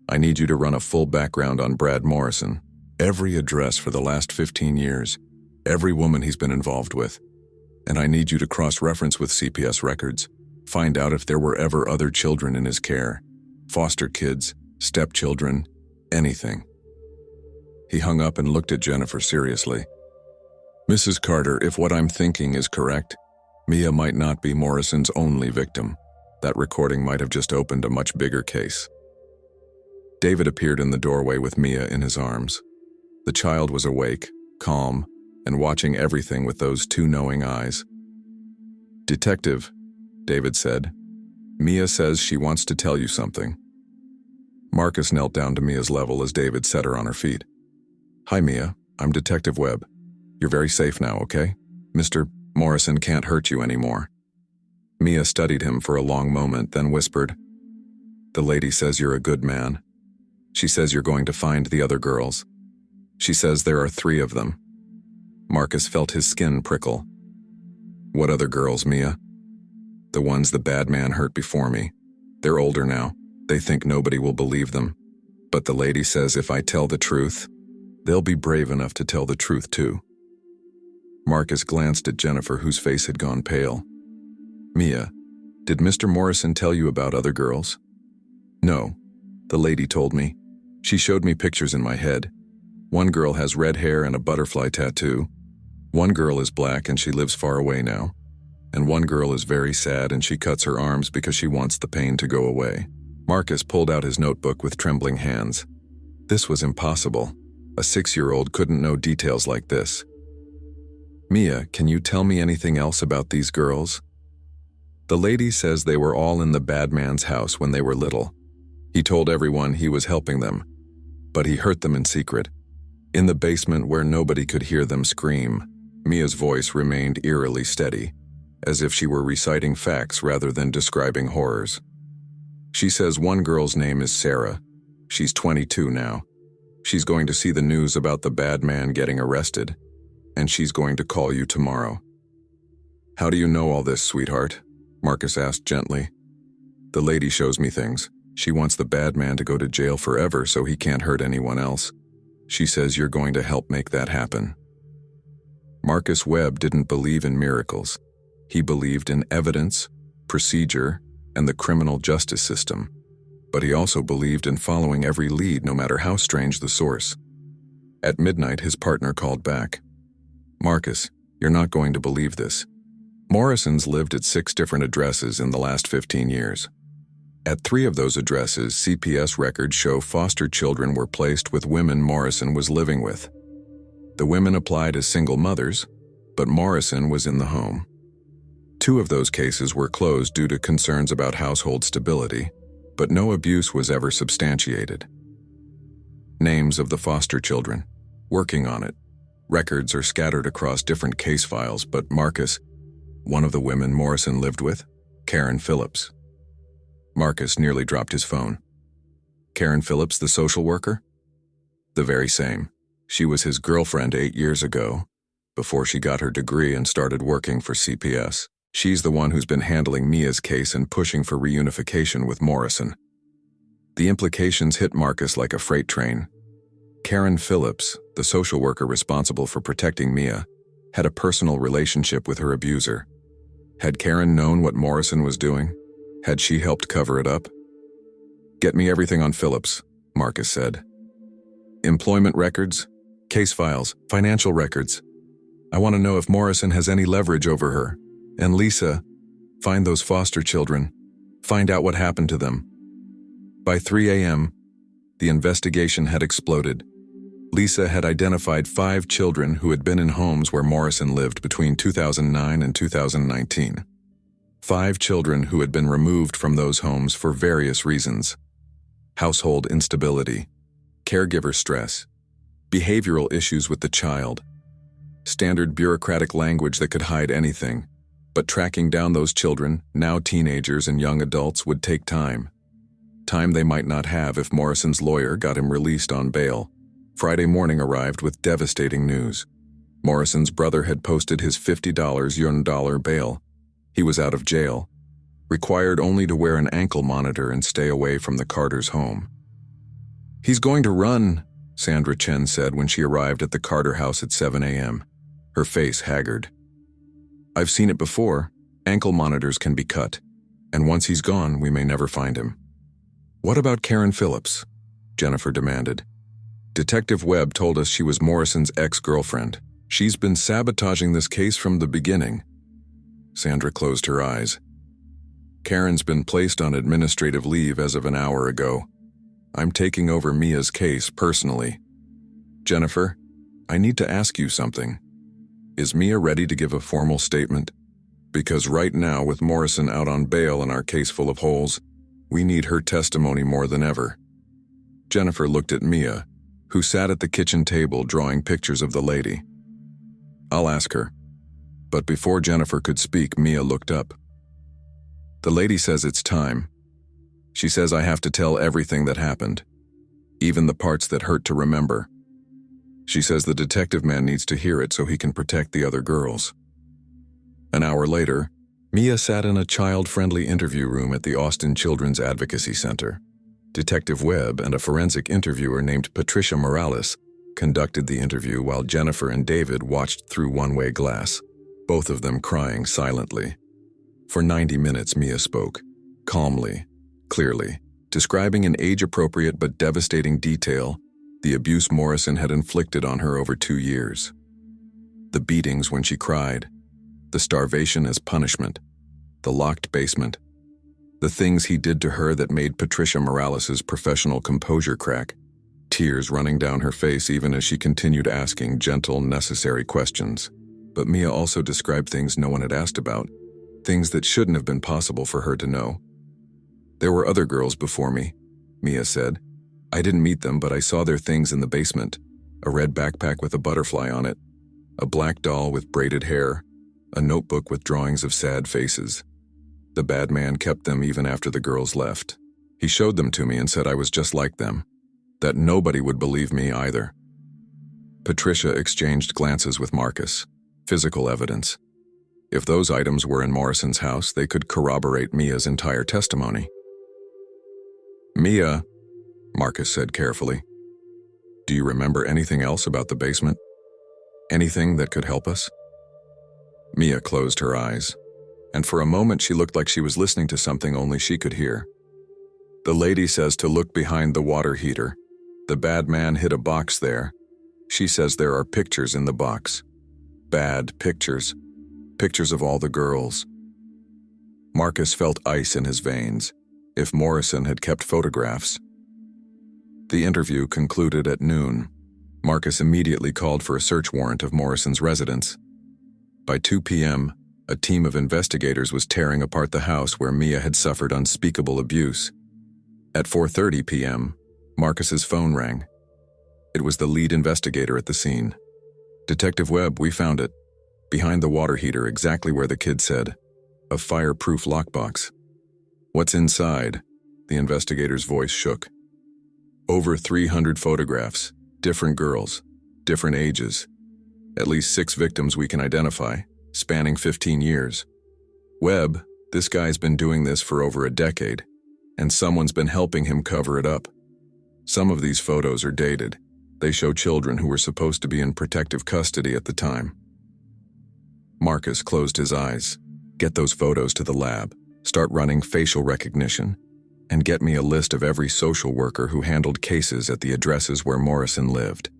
I need you to run a full background on Brad Morrison. Every address for the last 15 years, every woman he's been involved with. And I need you to cross-reference with CPS records. Find out if there were ever other children in his care. Foster kids, stepchildren, anything." He hung up and looked at Jennifer seriously. "Mrs. Carter, if what I'm thinking is correct, Mia might not be Morrison's only victim. That recording might have just opened a much bigger case." David appeared in the doorway with Mia in his arms. The child was awake, calm, and watching everything with those 2 knowing eyes. "Detective," David said, "Mia says she wants to tell you something." Marcus knelt down to Mia's level as David set her on her feet. "Hi, Mia. I'm Detective Webb. You're very safe now, okay? Mr. Morrison can't hurt you anymore." Mia studied him for a long moment, then whispered, "The lady says you're a good man. She says you're going to find the other girls. She says there are 3 of them." Marcus felt his skin prickle. "What other girls, Mia?" "The ones the bad man hurt before me. They're older now. They think nobody will believe them. But the lady says if I tell the truth, they'll be brave enough to tell the truth too." Marcus glanced at Jennifer, whose face had gone pale. "Mia, did Mr. Morrison tell you about other girls?" "No. The lady told me. She showed me pictures in my head. One girl has red hair and a butterfly tattoo. One girl is black and she lives far away now. And one girl is very sad and she cuts her arms because she wants the pain to go away." Marcus pulled out his notebook with trembling hands. This was impossible. A 6-year-old couldn't know details like this. "Mia, can you tell me anything else about these girls?" "The lady says they were all in the bad man's house when they were little. He told everyone he was helping them, but he hurt them in secret. In the basement where nobody could hear them scream." Mia's voice remained eerily steady, as if she were reciting facts rather than describing horrors. "She says one girl's name is Sarah. She's 22 now. She's going to see the news about the bad man getting arrested, and she's going to call you tomorrow." "How do you know all this, sweetheart?" Marcus asked gently. "The lady shows me things. She wants the bad man to go to jail forever so he can't hurt anyone else. She says you're going to help make that happen." Marcus Webb didn't believe in miracles. He believed in evidence, procedure, and the criminal justice system. But he also believed in following every lead, no matter how strange the source. At midnight, his partner called back. "Marcus, you're not going to believe this. Morrison's lived at 6 different addresses in the last 15 years. At 3 of those addresses, CPS records show foster children were placed with women Morrison was living with. The women applied as single mothers, but Morrison was in the home. 2 of those cases were closed due to concerns about household stability, but no abuse was ever substantiated. Names of the foster children. Working on it. Records are scattered across different case files, but Marcus, one of the women Morrison lived with, Karen Phillips. Marcus nearly dropped his phone. Karen Phillips, the social worker? The very same. She was his girlfriend 8 years ago, before she got her degree and started working for CPS. She's the one who's been handling Mia's case and pushing for reunification with Morrison. The implications hit Marcus like a freight train. Karen Phillips, the social worker responsible for protecting Mia, had a personal relationship with her abuser. Had Karen known what Morrison was doing? Had she helped cover it up? "Get me everything on Phillips," Marcus said. "Employment records, case files, financial records. I want to know if Morrison has any leverage over her. And Lisa, find those foster children. Find out what happened to them." By 3 a.m., the investigation had exploded. Lisa had identified 5 children who had been in homes where Morrison lived between 2009 and 2019. 5 children who had been removed from those homes for various reasons: household instability, caregiver stress, behavioral issues with the child, standard bureaucratic language that could hide anything. But tracking down those children, now teenagers and young adults, would take time. Time they might not have if Morrison's lawyer got him released on bail. Friday morning arrived with devastating news. Morrison's brother had posted his $50 bail. He was out of jail, required only to wear an ankle monitor and stay away from the Carter's home. "He's going to run," Sandra Chen said when she arrived at the Carter house at 7 a.m., her face haggard. "I've seen it before. Ankle monitors can be cut, and once he's gone, we may never find him." "What about Karen Phillips?" Jennifer demanded. "Detective Webb told us she was Morrison's ex-girlfriend. She's been sabotaging this case from the beginning." Sandra closed her eyes. "Karen's been placed on administrative leave as of an hour ago. I'm taking over Mia's case personally. Jennifer, I need to ask you something. Is Mia ready to give a formal statement? Because right now, with Morrison out on bail and our case full of holes, we need her testimony more than ever." Jennifer looked at Mia, who sat at the kitchen table drawing pictures of the lady. "I'll ask her." But before Jennifer could speak, Mia looked up. "The lady says it's time. She says I have to tell everything that happened, even the parts that hurt to remember. She says the detective man needs to hear it so he can protect the other girls." An hour later, Mia sat in a child-friendly interview room at the Austin Children's Advocacy Center. Detective Webb and a forensic interviewer named Patricia Morales conducted the interview while Jennifer and David watched through one-way glass, both of them crying silently. For 90 minutes, Mia spoke, calmly, clearly, describing in age-appropriate but devastating detail the abuse Morrison had inflicted on her over 2 years. The beatings when she cried, the starvation as punishment, the locked basement, the things he did to her that made Patricia Morales's professional composure crack, tears running down her face even as she continued asking gentle, necessary questions. But Mia also described things no one had asked about, things that shouldn't have been possible for her to know. "There were other girls before me," Mia said. "I didn't meet them, but I saw their things in the basement. A red backpack with a butterfly on it, a black doll with braided hair, a notebook with drawings of sad faces. The bad man kept them even after the girls left. He showed them to me and said I was just like them, that nobody would believe me either." Patricia exchanged glances with Marcus. Physical evidence. If those items were in Morrison's house, they could corroborate Mia's entire testimony. "Mia," Marcus said carefully, "do you remember anything else about the basement? Anything that could help us?" Mia closed her eyes, and for a moment she looked like she was listening to something only she could hear. "The lady says to look behind the water heater. The bad man hid a box there. She says there are pictures in the box. Bad pictures. Pictures of all the girls." Marcus felt ice in his veins. if Morrison had kept photographs. The interview concluded at noon. Marcus immediately called for a search warrant of Morrison's residence. By 2 p.m., a team of investigators was tearing apart the house where Mia had suffered unspeakable abuse. At 4:30 p.m., Marcus's phone rang. It was the lead investigator at the scene. "Detective Webb, we found it. Behind the water heater, exactly where the kid said. A fireproof lockbox." "What's inside?" The investigator's voice shook. "Over 300 photographs, different girls, different ages. At least 6 victims we can identify, spanning 15 years. Webb, this guy's been doing this for over a decade, and someone's been helping him cover it up. Some of these photos are dated. They show children who were supposed to be in protective custody at the time." Marcus closed his eyes. "Get those photos to the lab, start running facial recognition, and get me a list of every social worker who handled cases at the addresses where Morrison lived."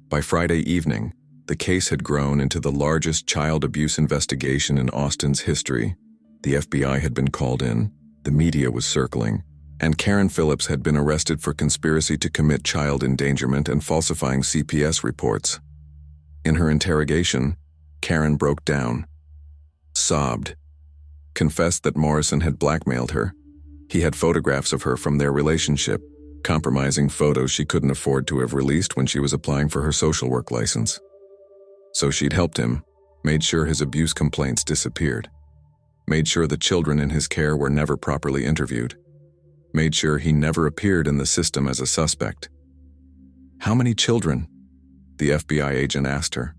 By Friday evening, the case had grown into the largest child abuse investigation in Austin's history. The FBI had been called in, the media was circling, and Karen Phillips had been arrested for conspiracy to commit child endangerment and falsifying CPS reports. In her interrogation, Karen broke down, sobbed, confessed that Morrison had blackmailed her. He had photographs of her from their relationship, compromising photos she couldn't afford to have released when she was applying for her social work license. So she'd helped him, made sure his abuse complaints disappeared, made sure the children in his care were never properly interviewed, made sure he never appeared in the system as a suspect. "How many children?" the FBI agent asked her.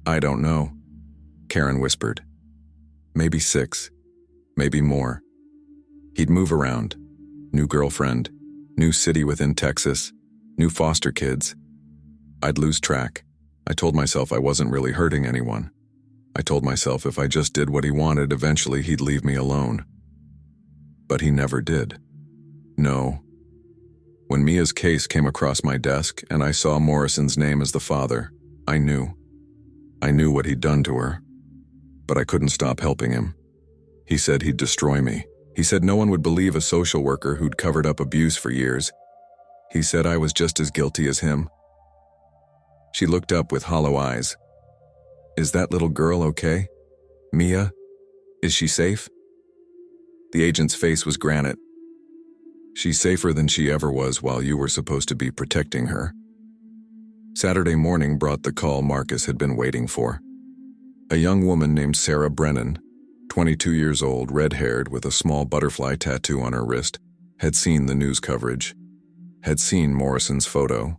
"I don't know," Karen whispered. "Maybe 6, maybe more. He'd move around. New girlfriend, new city within Texas, new foster kids. I'd lose track. I told myself I wasn't really hurting anyone. I told myself if I just did what he wanted, eventually he'd leave me alone. But he never did. No. When Mia's case came across my desk and I saw Morrison's name as the father, I knew. I knew what he'd done to her. But I couldn't stop helping him. He said he'd destroy me. He said no one would believe a social worker who'd covered up abuse for years. He said I was just as guilty as him." She looked up with hollow eyes. "Is that little girl okay? Mia? Is she safe?" The agent's face was granite. "She's safer than she ever was while you were supposed to be protecting her." Saturday morning brought the call Marcus had been waiting for. A young woman named Sarah Brennan, 22 years old, red-haired with a small butterfly tattoo on her wrist, had seen the news coverage, had seen Morrison's photo,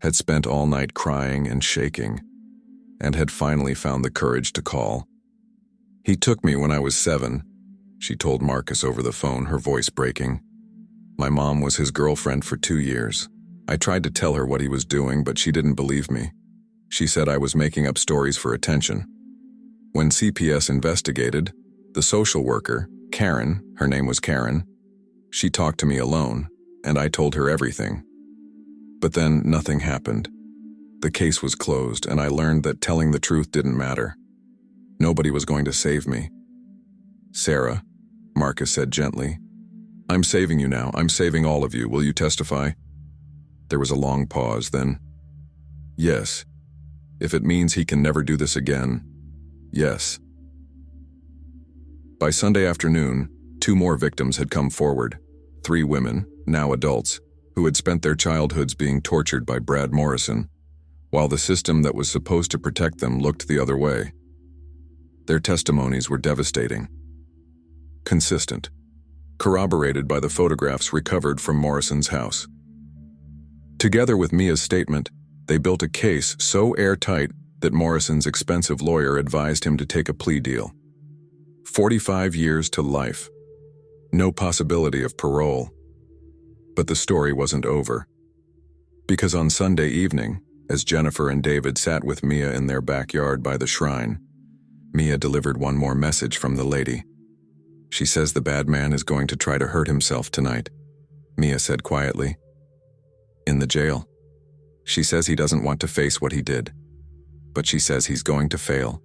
had spent all night crying and shaking, and had finally found the courage to call. "He took me when I was 7, she told Marcus over the phone, her voice breaking. "My mom was his girlfriend for 2 years. I tried to tell her what he was doing, but she didn't believe me. She said I was making up stories for attention. When CPS investigated, the social worker, Karen, her name was Karen, she talked to me alone, and I told her everything. But then nothing happened. The case was closed, and I learned that telling the truth didn't matter. Nobody was going to save me." "Sarah," Marcus said gently, "I'm saving you now. I'm saving all of you. Will you testify?" There was a long pause, then, "Yes. If it means he can never do this again, yes." By Sunday afternoon, 2 more victims had come forward, 3 women, now adults, who had spent their childhoods being tortured by Brad Morrison, while the system that was supposed to protect them looked the other way. Their testimonies were devastating. Consistent. Corroborated by the photographs recovered from Morrison's house. Together with Mia's statement, they built a case so airtight that Morrison's expensive lawyer advised him to take a plea deal. 45 years to life. No possibility of parole. But the story wasn't over. Because on Sunday evening, as Jennifer and David sat with Mia in their backyard by the shrine, Mia delivered one more message from the lady. "She says the bad man is going to try to hurt himself tonight," Mia said quietly. "In the jail. She says he doesn't want to face what he did. But she says he's going to fail.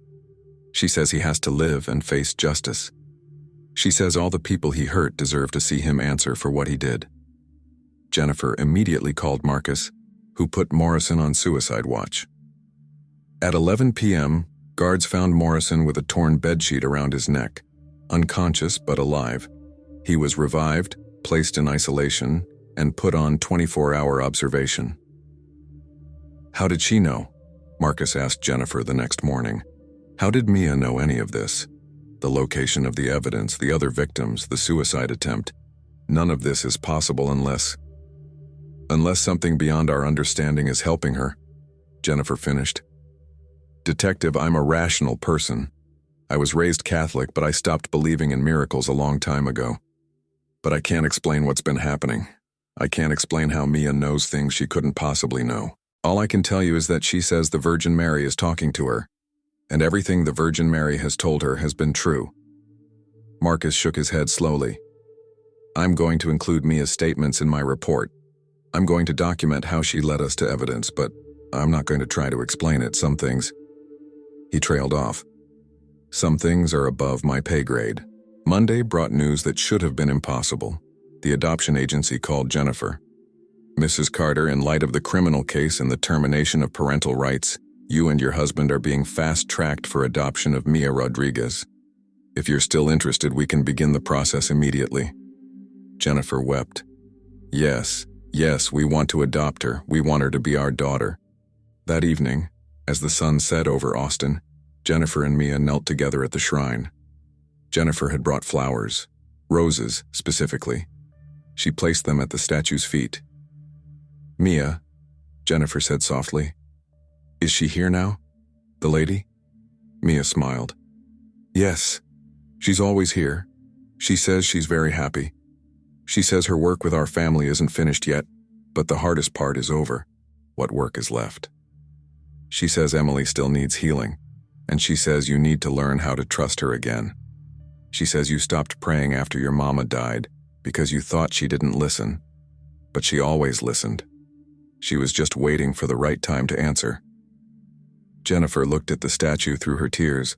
She says he has to live and face justice. She says all the people he hurt deserve to see him answer for what he did. Jennifer immediately called Marcus, who put Morrison on suicide watch. At 11 p.m., guards found Morrison with a torn bedsheet around his neck, unconscious but alive. He was revived, placed in isolation, and put on 24-hour observation. How did she know? Marcus asked Jennifer the next morning. How did Mia know any of this? The location of the evidence, the other victims, the suicide attempt. None of this is possible unless something beyond our understanding is helping her, Jennifer finished. Detective, I'm a rational person. I was raised Catholic, but I stopped believing in miracles a long time ago. But I can't explain what's been happening. I can't explain how Mia knows things she couldn't possibly know. All I can tell you is that she says the Virgin Mary is talking to her, and everything the Virgin Mary has told her has been true. Marcus shook his head slowly. I'm going to include Mia's statements in my report. I'm going to document how she led us to evidence, but I'm not going to try to explain it. Some things. He trailed off. Some things are above my pay grade. Monday brought news that should have been impossible. The adoption agency called Jennifer. Mrs. Carter, in light of the criminal case and the termination of parental rights, you and your husband are being fast-tracked for adoption of Mia Rodriguez. If you're still interested, we can begin the process immediately. Jennifer wept. Yes, we want to adopt her. We want her to be our daughter. That evening, as the sun set over Austin, Jennifer and Mia knelt together at the shrine. Jennifer had brought flowers, roses specifically. She placed them at the statue's feet. Mia, Jennifer said softly, is she here now? The lady? Mia smiled. Yes, she's always here. She says she's very happy. She says her work with our family isn't finished yet, but the hardest part is over. What work is left? She says Emily still needs healing, and she says you need to learn how to trust her again. She says you stopped praying after your mama died because you thought she didn't listen, but she always listened. She was just waiting for the right time to answer. Jennifer looked at the statue through her tears.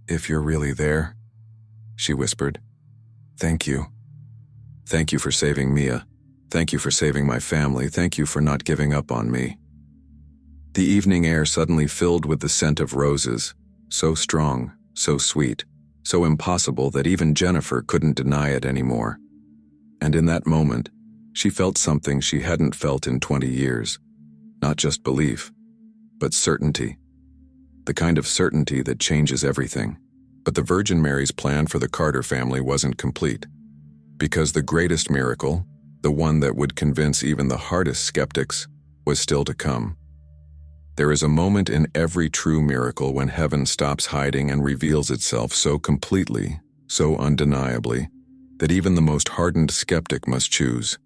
If you're really there, she whispered, thank you. Thank you for saving Mia. Thank you for saving my family. Thank you for not giving up on me. The evening air suddenly filled with the scent of roses, so strong, so sweet, so impossible that even Jennifer couldn't deny it anymore. And in that moment, she felt something she hadn't felt in 20 years. Not just belief, but certainty. The kind of certainty that changes everything. But the Virgin Mary's plan for the Carter family wasn't complete. Because the greatest miracle, the one that would convince even the hardest skeptics, was still to come. There is a moment in every true miracle when heaven stops hiding and reveals itself so completely, so undeniably, that even the most hardened skeptic must choose.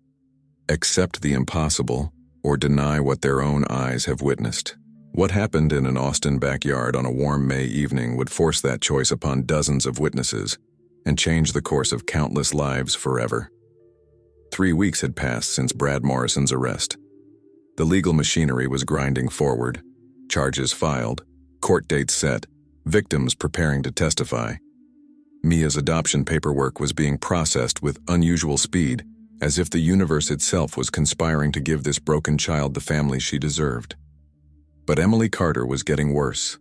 Accept the impossible or deny what their own eyes have witnessed. What happened in an Austin backyard on a warm May evening would force that choice upon dozens of witnesses and change the course of countless lives forever. 3 weeks had passed since Brad Morrison's arrest. The legal machinery was grinding forward, charges filed, court dates set, victims preparing to testify. Mia's adoption paperwork was being processed with unusual speed, as if the universe itself was conspiring to give this broken child the family she deserved. But Emily Carter was getting worse.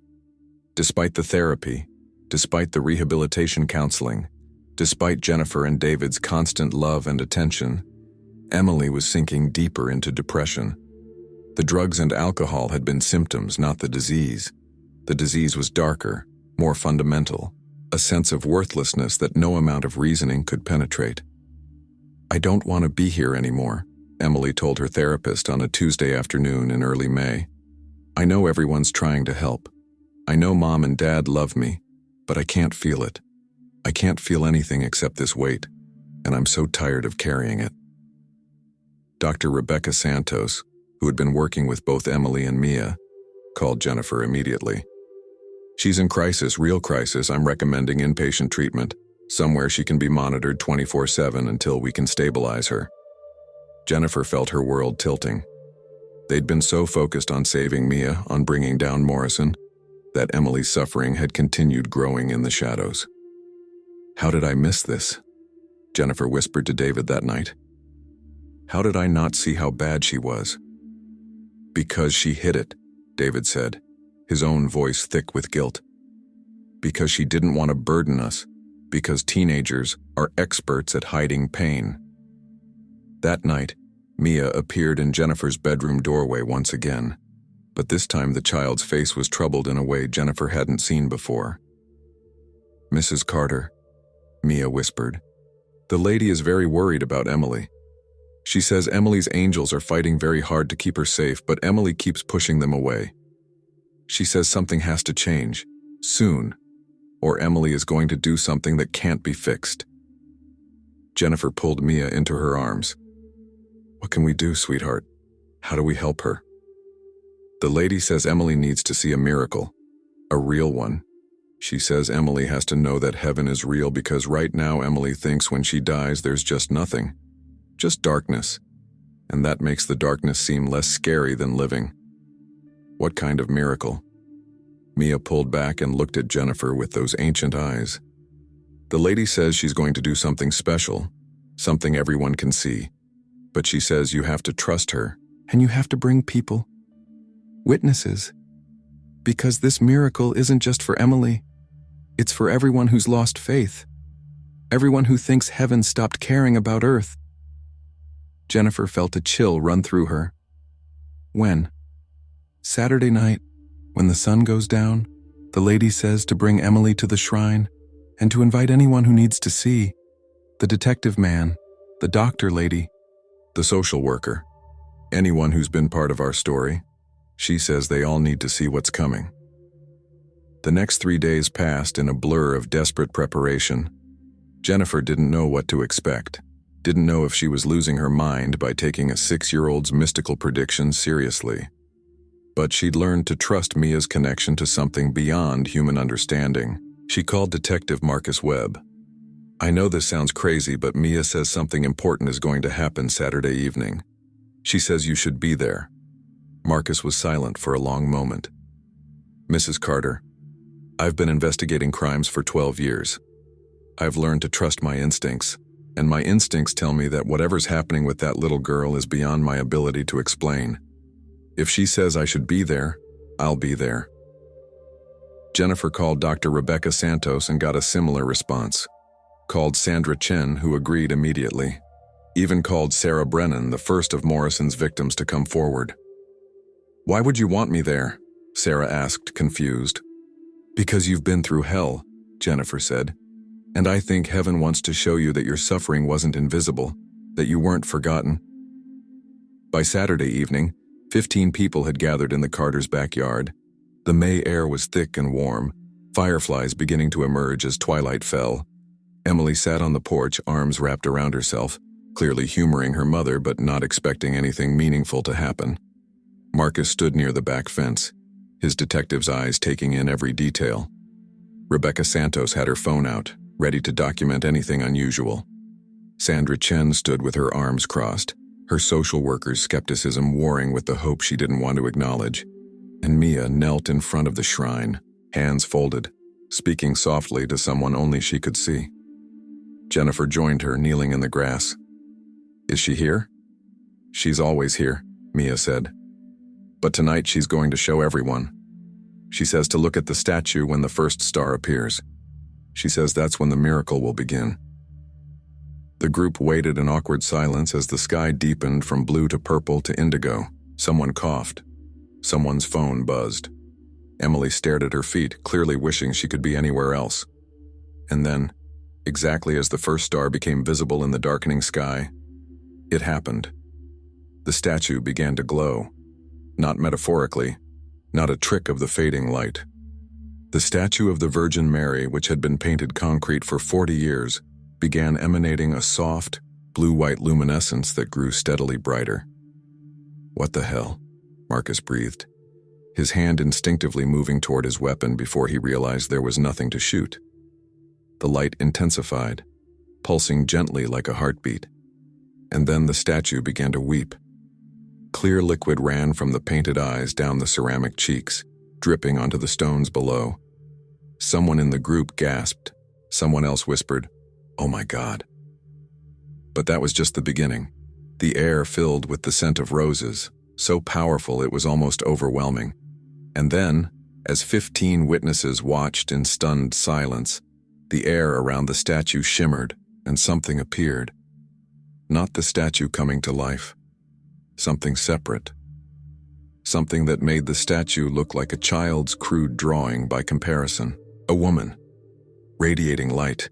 Despite the therapy, despite the rehabilitation counseling, despite Jennifer and David's constant love and attention, Emily was sinking deeper into depression. The drugs and alcohol had been symptoms, not the disease. The disease was darker, more fundamental, a sense of worthlessness that no amount of reasoning could penetrate. I don't want to be here anymore, Emily told her therapist on a Tuesday afternoon in early May. I know everyone's trying to help. I know Mom and Dad love me, but I can't feel it. I can't feel anything except this weight, and I'm so tired of carrying it. Dr. Rebecca Santos, who had been working with both Emily and Mia, called Jennifer immediately. She's in crisis, real crisis. I'm recommending inpatient treatment, somewhere she can be monitored 24/7 until we can stabilize her. Jennifer felt her world tilting. They'd been so focused on saving Mia, on bringing down Morrison, that Emily's suffering had continued growing in the shadows. How did I miss this? Jennifer whispered to David that night. How did I not see how bad she was? Because she hid it, David said, his own voice thick with guilt. Because she didn't want to burden us, because teenagers are experts at hiding pain. That night, Mia appeared in Jennifer's bedroom doorway once again, but this time the child's face was troubled in a way Jennifer hadn't seen before. Mrs. Carter, Mia whispered, the lady is very worried about Emily. She says Emily's angels are fighting very hard to keep her safe, but Emily keeps pushing them away. She says something has to change, soon, or Emily is going to do something that can't be fixed. Jennifer pulled Mia into her arms. What can we do, sweetheart? How do we help her? The lady says Emily needs to see a miracle, a real one. She says Emily has to know that heaven is real because right now Emily thinks when she dies there's just nothing, just darkness, and that makes the darkness seem less scary than living. What kind of miracle? Mia pulled back and looked at Jennifer with those ancient eyes. The lady says she's going to do something special, something everyone can see, but she says you have to trust her, and you have to bring people, witnesses, because this miracle isn't just for Emily. It's for everyone who's lost faith, everyone who thinks heaven stopped caring about earth. Jennifer felt a chill run through her. When? Saturday night, when the sun goes down, the lady says to bring Emily to the shrine and to invite anyone who needs to see, the detective man, the doctor lady, the social worker, anyone who's been part of our story. She says they all need to see what's coming. The next 3 days passed in a blur of desperate preparation. Jennifer didn't know what to expect, didn't know if she was losing her mind by taking a 6-year-old's mystical predictions seriously. But she'd learned to trust Mia's connection to something beyond human understanding. She called Detective Marcus Webb. I know this sounds crazy, but Mia says something important is going to happen Saturday evening. She says you should be there. Marcus was silent for a long moment. Mrs. Carter, I've been investigating crimes for 12 years. I've learned to trust my instincts, and my instincts tell me that whatever's happening with that little girl is beyond my ability to explain. If she says I should be there, I'll be there. Jennifer called Dr. Rebecca Santos and got a similar response. Called Sandra Chen, who agreed immediately. Even called Sarah Brennan, the first of Morrison's victims, to come forward. Why would you want me there? Sarah asked, confused. Because you've been through hell, Jennifer said. And I think heaven wants to show you that your suffering wasn't invisible, that you weren't forgotten. By Saturday evening, 15 people had gathered in the Carters' backyard. The May air was thick and warm, fireflies beginning to emerge as twilight fell. Emily sat on the porch, arms wrapped around herself, clearly humoring her mother but not expecting anything meaningful to happen. Marcus stood near the back fence, his detective's eyes taking in every detail. Rebecca Santos had her phone out, ready to document anything unusual. Sandra Chen stood with her arms crossed, her social worker's skepticism warring with the hope she didn't want to acknowledge. And Mia knelt in front of the shrine, hands folded, speaking softly to someone only she could see. Jennifer joined her, kneeling in the grass. Is she here? She's always here, Mia said. But tonight she's going to show everyone. She says to look at the statue when the first star appears. She says that's when the miracle will begin. The group waited in awkward silence as the sky deepened from blue to purple to indigo. Someone coughed. Someone's phone buzzed. Emily stared at her feet, clearly wishing she could be anywhere else. And then, exactly as the first star became visible in the darkening sky, it happened. The statue began to glow. Not metaphorically, not a trick of the fading light. The statue of the Virgin Mary, which had been painted concrete for 40 years, began emanating a soft, blue-white luminescence that grew steadily brighter. What the hell? Marcus breathed, his hand instinctively moving toward his weapon before he realized there was nothing to shoot. The light intensified, pulsing gently like a heartbeat. And then the statue began to weep. Clear liquid ran from the painted eyes down the ceramic cheeks, dripping onto the stones below. Someone in the group gasped, Someone else whispered, "Oh my God." But that was just the beginning. The air filled with the scent of roses, so powerful it was almost overwhelming. And then, as 15 witnesses watched in stunned silence, the air around the statue shimmered and something appeared. Not the statue coming to life. Something separate. Something that made the statue look like a child's crude drawing by comparison. A woman, radiating light,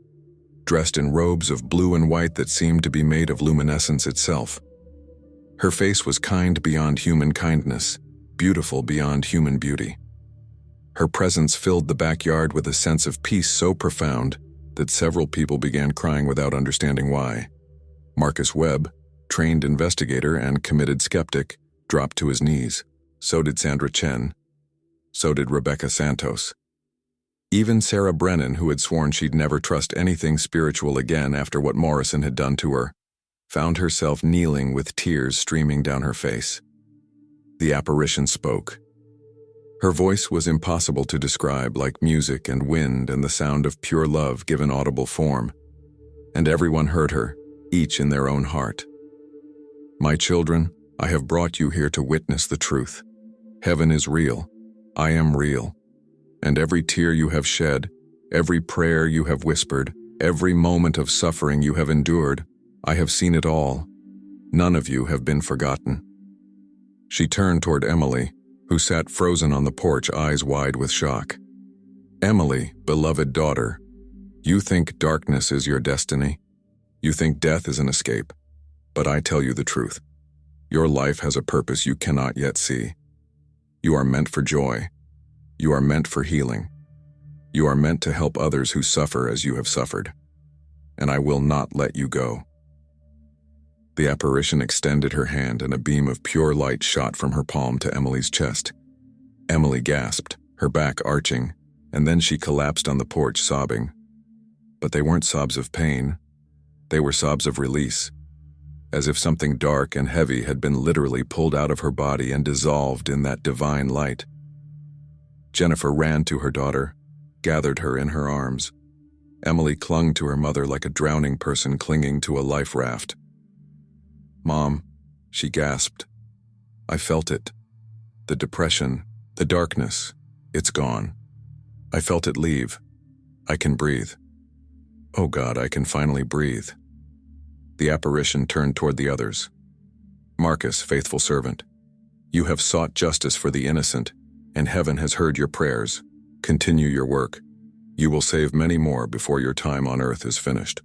dressed in robes of blue and white that seemed to be made of luminescence itself. Her face was kind beyond human kindness, beautiful beyond human beauty. Her presence filled the backyard with a sense of peace so profound that several people began crying without understanding why. Marcus Webb, trained investigator and committed skeptic, dropped to his knees. So did Sandra Chen. So did Rebecca Santos. Even Sarah Brennan, who had sworn she'd never trust anything spiritual again after what Morrison had done to her, found herself kneeling with tears streaming down her face. The apparition spoke. Her voice was impossible to describe, like music and wind and the sound of pure love given audible form. And everyone heard her, each in their own heart. "My children, I have brought you here to witness the truth. Heaven is real. I am real. And every tear you have shed, every prayer you have whispered, every moment of suffering you have endured, I have seen it all. None of you have been forgotten." She turned toward Emily, who sat frozen on the porch, eyes wide with shock. "Emily, beloved daughter, you think darkness is your destiny. You think death is an escape. But I tell you the truth. Your life has a purpose you cannot yet see. You are meant for joy. You are meant for healing. You are meant to help others who suffer as you have suffered. And I will not let you go." The apparition extended her hand and a beam of pure light shot from her palm to Emily's chest. Emily gasped, her back arching, and then she collapsed on the porch sobbing. But they weren't sobs of pain. They were sobs of release, as if something dark and heavy had been literally pulled out of her body and dissolved in that divine light. Jennifer ran to her daughter, gathered her in her arms. Emily clung to her mother like a drowning person clinging to a life raft. "Mom," she gasped. "I felt it. The depression, the darkness, it's gone. I felt it leave. I can breathe. Oh God, I can finally breathe." The apparition turned toward the others. "Marcus, faithful servant, you have sought justice for the innocent, and heaven has heard your prayers. Continue your work. You will save many more before your time on earth is finished."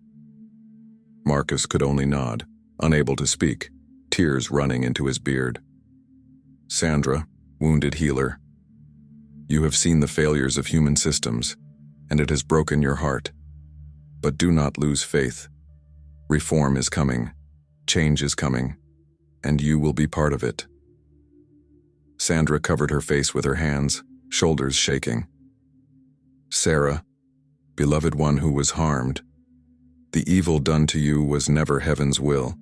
Marcus could only nod, unable to speak, tears running into his beard. "Sandra, wounded healer, you have seen the failures of human systems, and it has broken your heart. But do not lose faith. Reform is coming, change is coming, and you will be part of it." Sandra covered her face with her hands, shoulders shaking. "Sarah, beloved one who was harmed, the evil done to you was never heaven's will.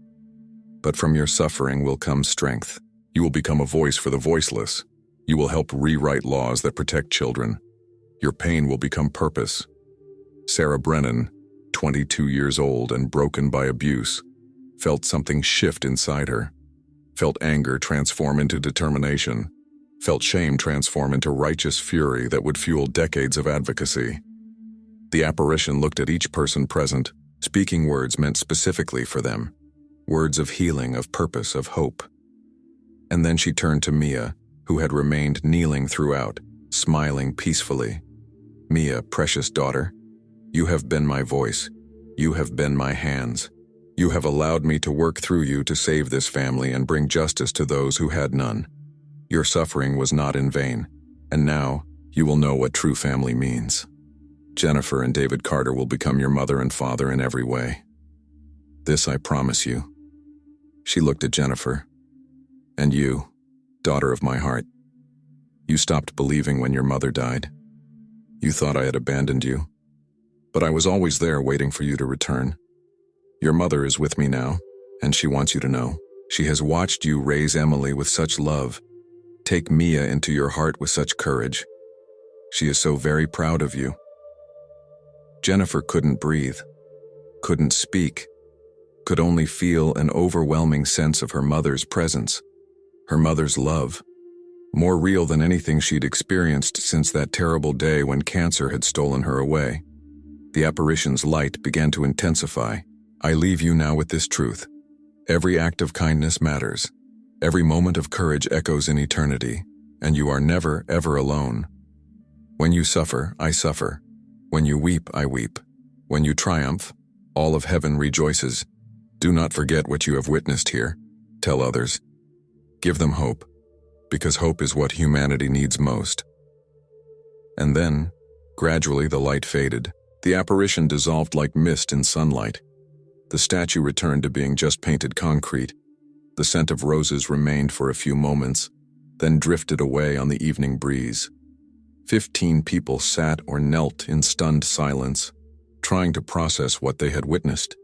But from your suffering will come strength. You will become a voice for the voiceless. You will help rewrite laws that protect children. Your pain will become purpose." Sarah Brennan, 22 years old and broken by abuse, felt something shift inside her. Felt anger transform into determination. Felt shame transform into righteous fury that would fuel decades of advocacy. The apparition looked at each person present, speaking words meant specifically for them. Words of healing, of purpose, of hope. And then she turned to Mia, who had remained kneeling throughout, smiling peacefully. "Mia, precious daughter, you have been my voice. You have been my hands. You have allowed me to work through you to save this family and bring justice to those who had none. Your suffering was not in vain, and now you will know what true family means. Jennifer and David Carter will become your mother and father in every way. This I promise you." She looked at Jennifer. "And you, daughter of my heart, you stopped believing when your mother died. You thought I had abandoned you. But I was always there waiting for you to return. Your mother is with me now, and she wants you to know. She has watched you raise Emily with such love, take Mia into your heart with such courage. She is so very proud of you." Jennifer couldn't breathe, couldn't speak, could only feel an overwhelming sense of her mother's presence, her mother's love, more real than anything she'd experienced since that terrible day when cancer had stolen her away. The apparition's light began to intensify. I leave you now with this truth. Every act of kindness matters. Every moment of courage echoes in eternity, and you are never, ever alone. When you suffer, I suffer. When you weep, I weep. When you triumph, all of heaven rejoices. Do not forget what you have witnessed here. Tell others. Give them hope, because hope is what humanity needs most. And then, gradually the light faded. The apparition dissolved like mist in sunlight. The statue returned to being just painted concrete. The scent of roses remained for a few moments, then drifted away on the evening breeze. 15 people sat or knelt in stunned silence, trying to process what they had witnessed,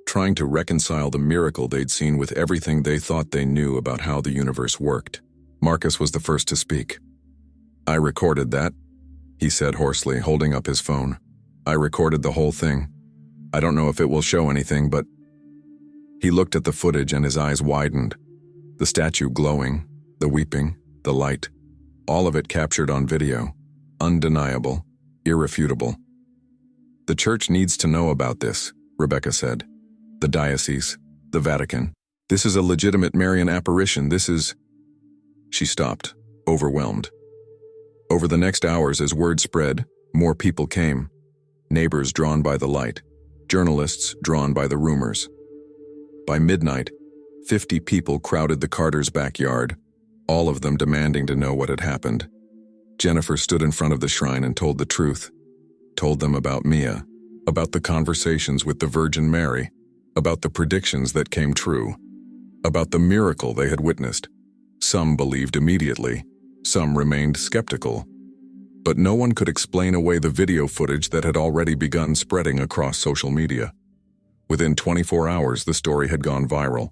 trying to reconcile the miracle they'd seen with everything they thought they knew about how the universe worked. Marcus was the first to speak. I recorded that, he said hoarsely, holding up his phone. I recorded the whole thing. I don't know if it will show anything, but... He looked at the footage and his eyes widened. The statue glowing, the weeping, the light, all of it captured on video. Undeniable, irrefutable. The church needs to know about this, Rebecca said. The diocese, the Vatican. This is a legitimate Marian apparition. This is... She stopped, overwhelmed. Over the next hours, as word spread, more people came. Neighbors drawn by the light, journalists drawn by the rumors. By midnight, 50 people crowded the Carters' backyard, all of them demanding to know what had happened. Jennifer stood in front of the shrine and told the truth. Told them about Mia, about the conversations with the Virgin Mary, about the predictions that came true, about the miracle they had witnessed. Some believed immediately, some remained skeptical. But no one could explain away the video footage that had already begun spreading across social media. Within 24 hours, the story had gone viral.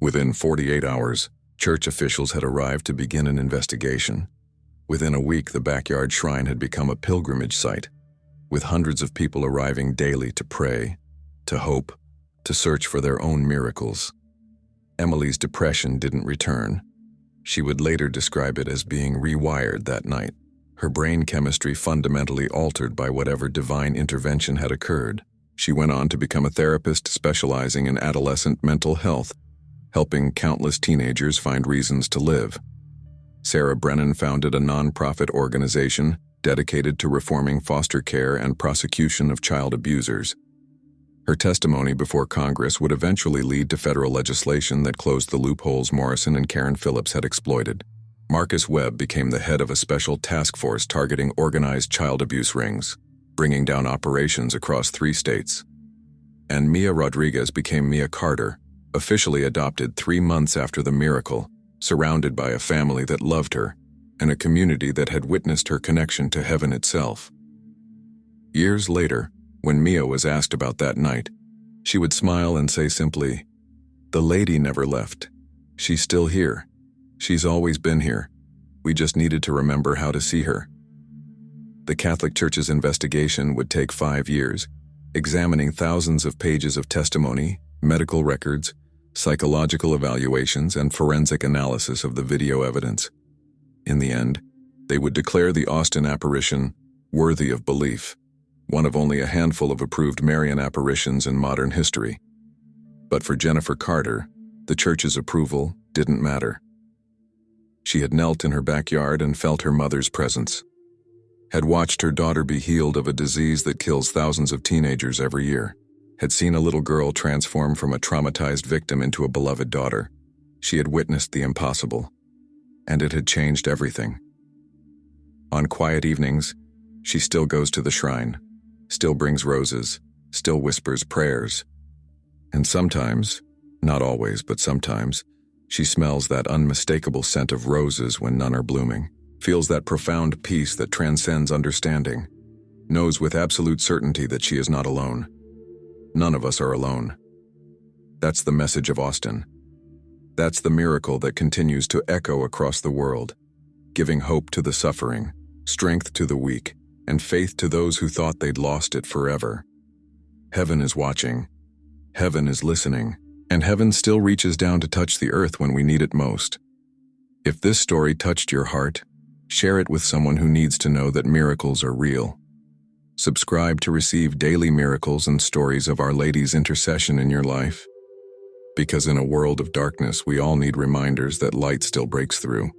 Within 48 hours, church officials had arrived to begin an investigation. Within a week, the backyard shrine had become a pilgrimage site, with hundreds of people arriving daily to pray, to hope, to search for their own miracles. Emily's depression didn't return. She would later describe it as being rewired that night, her brain chemistry fundamentally altered by whatever divine intervention had occurred. She went on to become a therapist specializing in adolescent mental health, helping countless teenagers find reasons to live. Sarah Brennan founded a nonprofit organization dedicated to reforming foster care and prosecution of child abusers. Her testimony before Congress would eventually lead to federal legislation that closed the loopholes Morrison and Karen Phillips had exploited. Marcus Webb became the head of a special task force targeting organized child abuse rings, bringing down operations across 3 states. And Mia Rodriguez became Mia Carter, officially adopted 3 months after the miracle, surrounded by a family that loved her and a community that had witnessed her connection to heaven itself. Years later, when Mia was asked about that night, she would smile and say simply, "The lady never left. She's still here. She's always been here. We just needed to remember how to see her." The Catholic Church's investigation would take 5 years, examining thousands of pages of testimony, medical records, psychological evaluations, and forensic analysis of the video evidence. In the end, they would declare the Austin apparition worthy of belief, one of only a handful of approved Marian apparitions in modern history. But for Jennifer Carter, the church's approval didn't matter. She had knelt in her backyard and felt her mother's presence, had watched her daughter be healed of a disease that kills thousands of teenagers every year, had seen a little girl transform from a traumatized victim into a beloved daughter. She had witnessed the impossible, and it had changed everything. On quiet evenings, she still goes to the shrine, still brings roses, still whispers prayers. And sometimes, not always, but sometimes, she smells that unmistakable scent of roses when none are blooming, feels that profound peace that transcends understanding, knows with absolute certainty that she is not alone. None of us are alone. That's the message of Austin. That's the miracle that continues to echo across the world, giving hope to the suffering, strength to the weak, and faith to those who thought they'd lost it forever. Heaven is watching, heaven is listening, and heaven still reaches down to touch the earth when we need it most. If this story touched your heart, share it with someone who needs to know that miracles are real. Subscribe to receive daily miracles and stories of Our Lady's intercession in your life. Because in a world of darkness, we all need reminders that light still breaks through.